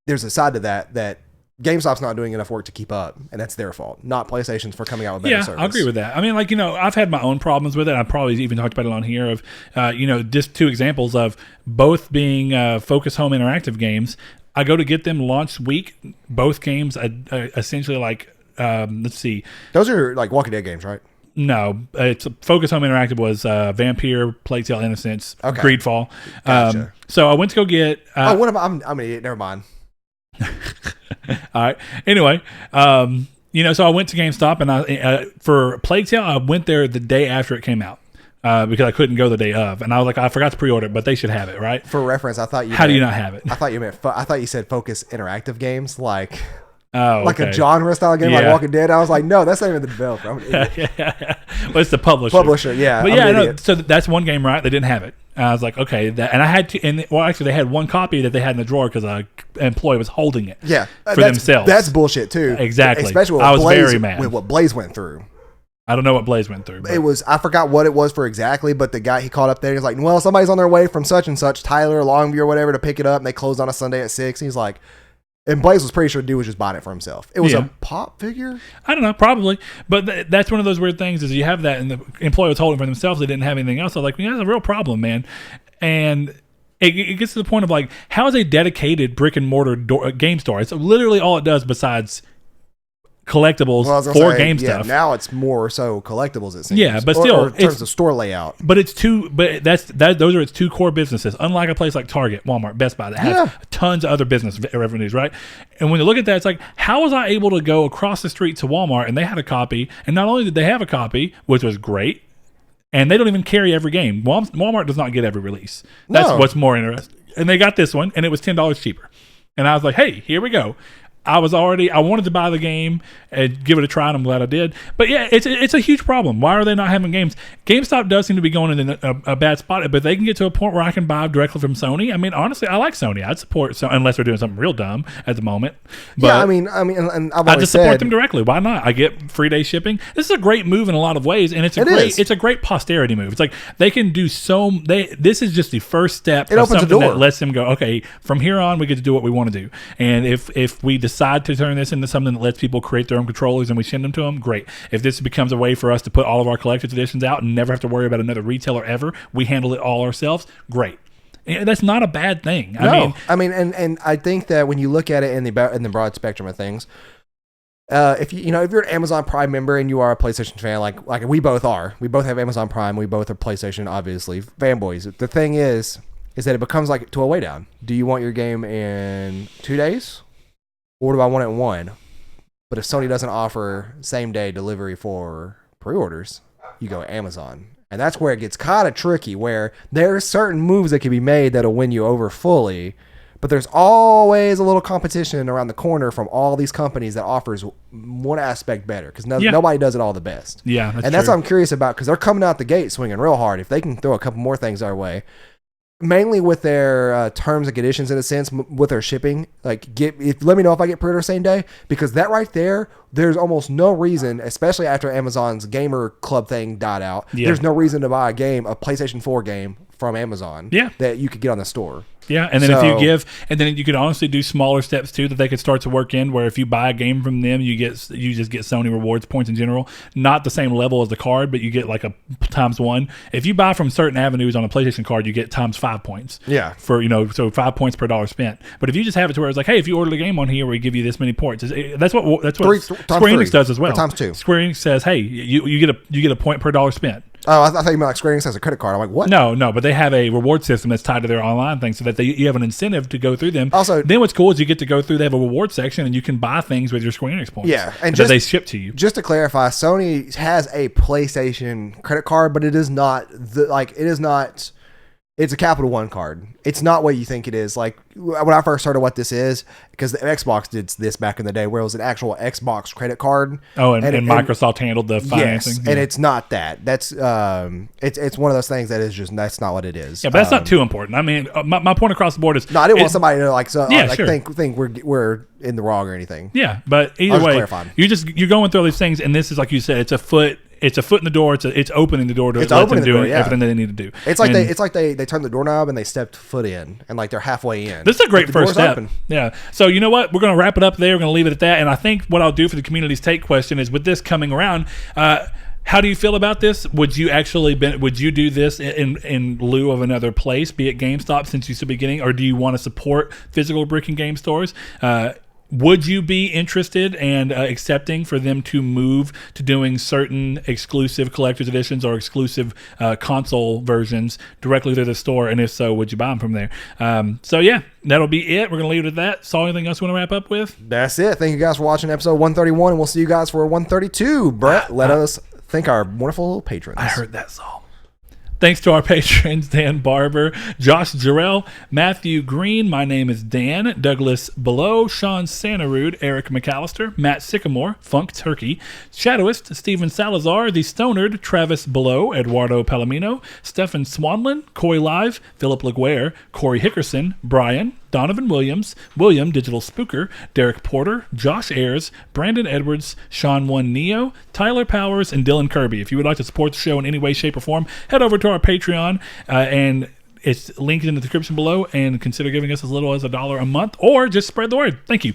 There's a side to that GameStop's not doing enough work to keep up, and that's their fault, not PlayStation's for coming out with better service. I agree with that. I mean, like, I've had my own problems with it. I've probably even talked about it on here of, just 2 examples of both being Focus Home interactive games. I go to get them launch week. Both games essentially like, let's see. Those are like Walking Dead games, right? No, it's Focus Home Interactive was Vampire, Plague Tale Innocence, Greedfall. Gotcha. So I went to go get. What am I? I'm an idiot. Never mind. All right. Anyway, so I went to GameStop and I for Plague Tale, I went there the day after it came out because I couldn't go the day of, and I was like, I forgot to pre-order it, but they should have it, right? For reference, I thought you. How do you not have it? I thought you said Focus Interactive games, like. Oh, like a genre style game, like Walking Dead. I was like, no, that's not even the developer. I'm an idiot. Well, it's the publisher. Yeah. But so that's one game, right? They didn't have it. I was like, okay, and I had to, actually, they had one copy that they had in the drawer because an employee was holding it. Yeah, for themselves. That's bullshit too. Exactly. Especially with very mad with what Blaze went through. I don't know what Blaze went through. I forgot what it was for exactly, but the guy he called up there, he's like, well, somebody's on their way from such and such, Tyler, Longview or whatever, to pick it up, and they closed on a Sunday at 6. He's like. And Blaze was pretty sure the dude was just buying it for himself. It was a pop figure? I don't know, probably. But that's one of those weird things is you have that, and the employee was holding it for themselves. They didn't have anything else. I was like, that's a real problem, man. And it gets to the point of like, how is a dedicated brick and mortar game store? It's literally all it does besides collectibles for game stuff. Now it's more so collectibles, it seems. Yeah, but still, or in terms of store layout. But it's those are its 2 core businesses. Unlike a place like Target, Walmart, Best Buy that has tons of other business revenues, right? And when you look at that, it's like, how was I able to go across the street to Walmart and they had a copy? And not only did they have a copy, which was great, and they don't even carry every game. Walmart does not get every release. That's what's more interesting. And they got this one, and it was $10 cheaper. And I was like, hey, here we go. I wanted to buy the game and give it a try, and I'm glad I did. But yeah, it's a huge problem. Why are they not having games? GameStop does seem to be going in a bad spot, but they can get to a point where I can buy directly from Sony. I mean, honestly, I like Sony. I'd support unless they're doing something real dumb at the moment. But yeah, I mean, and I just support them directly. Why not? I get free day shipping. This is a great move in a lot of ways, and it's a great posterity move. It's like they can do this is just the first step. It opens something that lets them go, okay, from here on we get to do what we want to do. And if we decide to turn this into something that lets people create their own controllers and we send them to them, great. If this becomes a way for us to put all of our collector's editions out and never have to worry about another retailer ever, we handle it all ourselves, great. And that's not a bad thing. I mean, and I think that when you look at it in the broad spectrum of things, if you're an Amazon Prime member and you are a PlayStation fan, like we both have Amazon Prime, we both are PlayStation, obviously, fanboys. The thing is that it becomes like to a way down. Do you want your game in 2 days? Or do I want it in 1? But if Sony doesn't offer same-day delivery for pre-orders, you go Amazon. And that's where it gets kind of tricky, where there are certain moves that can be made that'll win you over fully, but there's always a little competition around the corner from all these companies that offers one aspect better, because nobody does it all the best. Yeah, that's what I'm curious about, because they're coming out the gate swinging real hard. If they can throw a couple more things our way, mainly with their terms and conditions, in a sense, with their shipping. Like, let me know if I get pre-order same day, because that right there there's almost no reason, especially after Amazon's gamer club thing died out, there's no reason to buy a PlayStation 4 game from Amazon that you could get on the store. Yeah, and then if you give, and then you could honestly do smaller steps too that they could start to work in. Where if you buy a game from them, you just get Sony rewards points in general, not the same level as the card, but you get like a ×1. If you buy from certain avenues on a PlayStation card, you get ×5 points. Yeah, for so 5 points per dollar spent. But if you just have it to where it's like, hey, if you order the game on here, we give you this many points. That's what Square Enix does as well. ×2. Square Enix says, hey, you get a point per dollar spent. Oh, I thought you meant like Square Enix has a credit card. I'm like, what? No, but they have a reward system that's tied to their online thing so that you have an incentive to go through them. Also, then what's cool is you get to go through, they have a reward section and you can buy things with your Square Enix points. Yeah. And that they ship to you. Just to clarify, Sony has a PlayStation credit card, but it is not it's a Capital One card. It's not what you think it is. Like when I first started what this is, because the Xbox did this back in the day where it was an actual Xbox credit card. Oh, and Microsoft handled the financing. Yes, and it's not that. That's it's one of those things that is just, that's not what it is. Yeah, but that's not too important. I mean, my point across the board is... No, I didn't want somebody to sure. think we're in the wrong or anything. Yeah, but either way, you're going through all these things, and this is, like you said, it's a foot in the door. It's opening the door to let them do everything that they need to do. It's like they turn the doorknob and they stepped foot in, and like they're halfway in. This is a great first step. Open. Yeah. So you know what? We're going to wrap it up there. We're going to leave it at that. And I think what I'll do for the community's take question is, with this coming around, how do you feel about this? Would you do this in lieu of another place, be it GameStop, since you said beginning, or do you want to support physical brick and game stores? Would you be interested and accepting for them to move to doing certain exclusive collector's editions or exclusive console versions directly to the store? And if so, would you buy them from there? So yeah, that'll be it. We're going to leave it at that. Saul, anything else you want to wrap up with? That's it. Thank you guys for watching episode 131, and we'll see you guys for 132. Brett, let us thank our wonderful patrons. I heard that, Saul. Thanks to our patrons, Dan Barber, Josh Jarrell, Matthew Green, my name is Dan, Douglas Below, Sean Santarud, Eric McAllister, Matt Sycamore, Funk Turkey, Shadowist, Stephen Salazar, The Stonard, Travis Below, Eduardo Palomino, Stefan Swanlin, Coy Live, Philip LaGuerre, Corey Hickerson, Brian, Donovan Williams, William Digital Spooker, Derek Porter, Josh Ayers, Brandon Edwards, Sean One Neo, Tyler Powers, and Dylan Kirby. If you would like to support the show in any way, shape, or form, head over to our Patreon and it's linked in the description below, and consider giving us as little as $1 a month, or just spread the word. Thank you.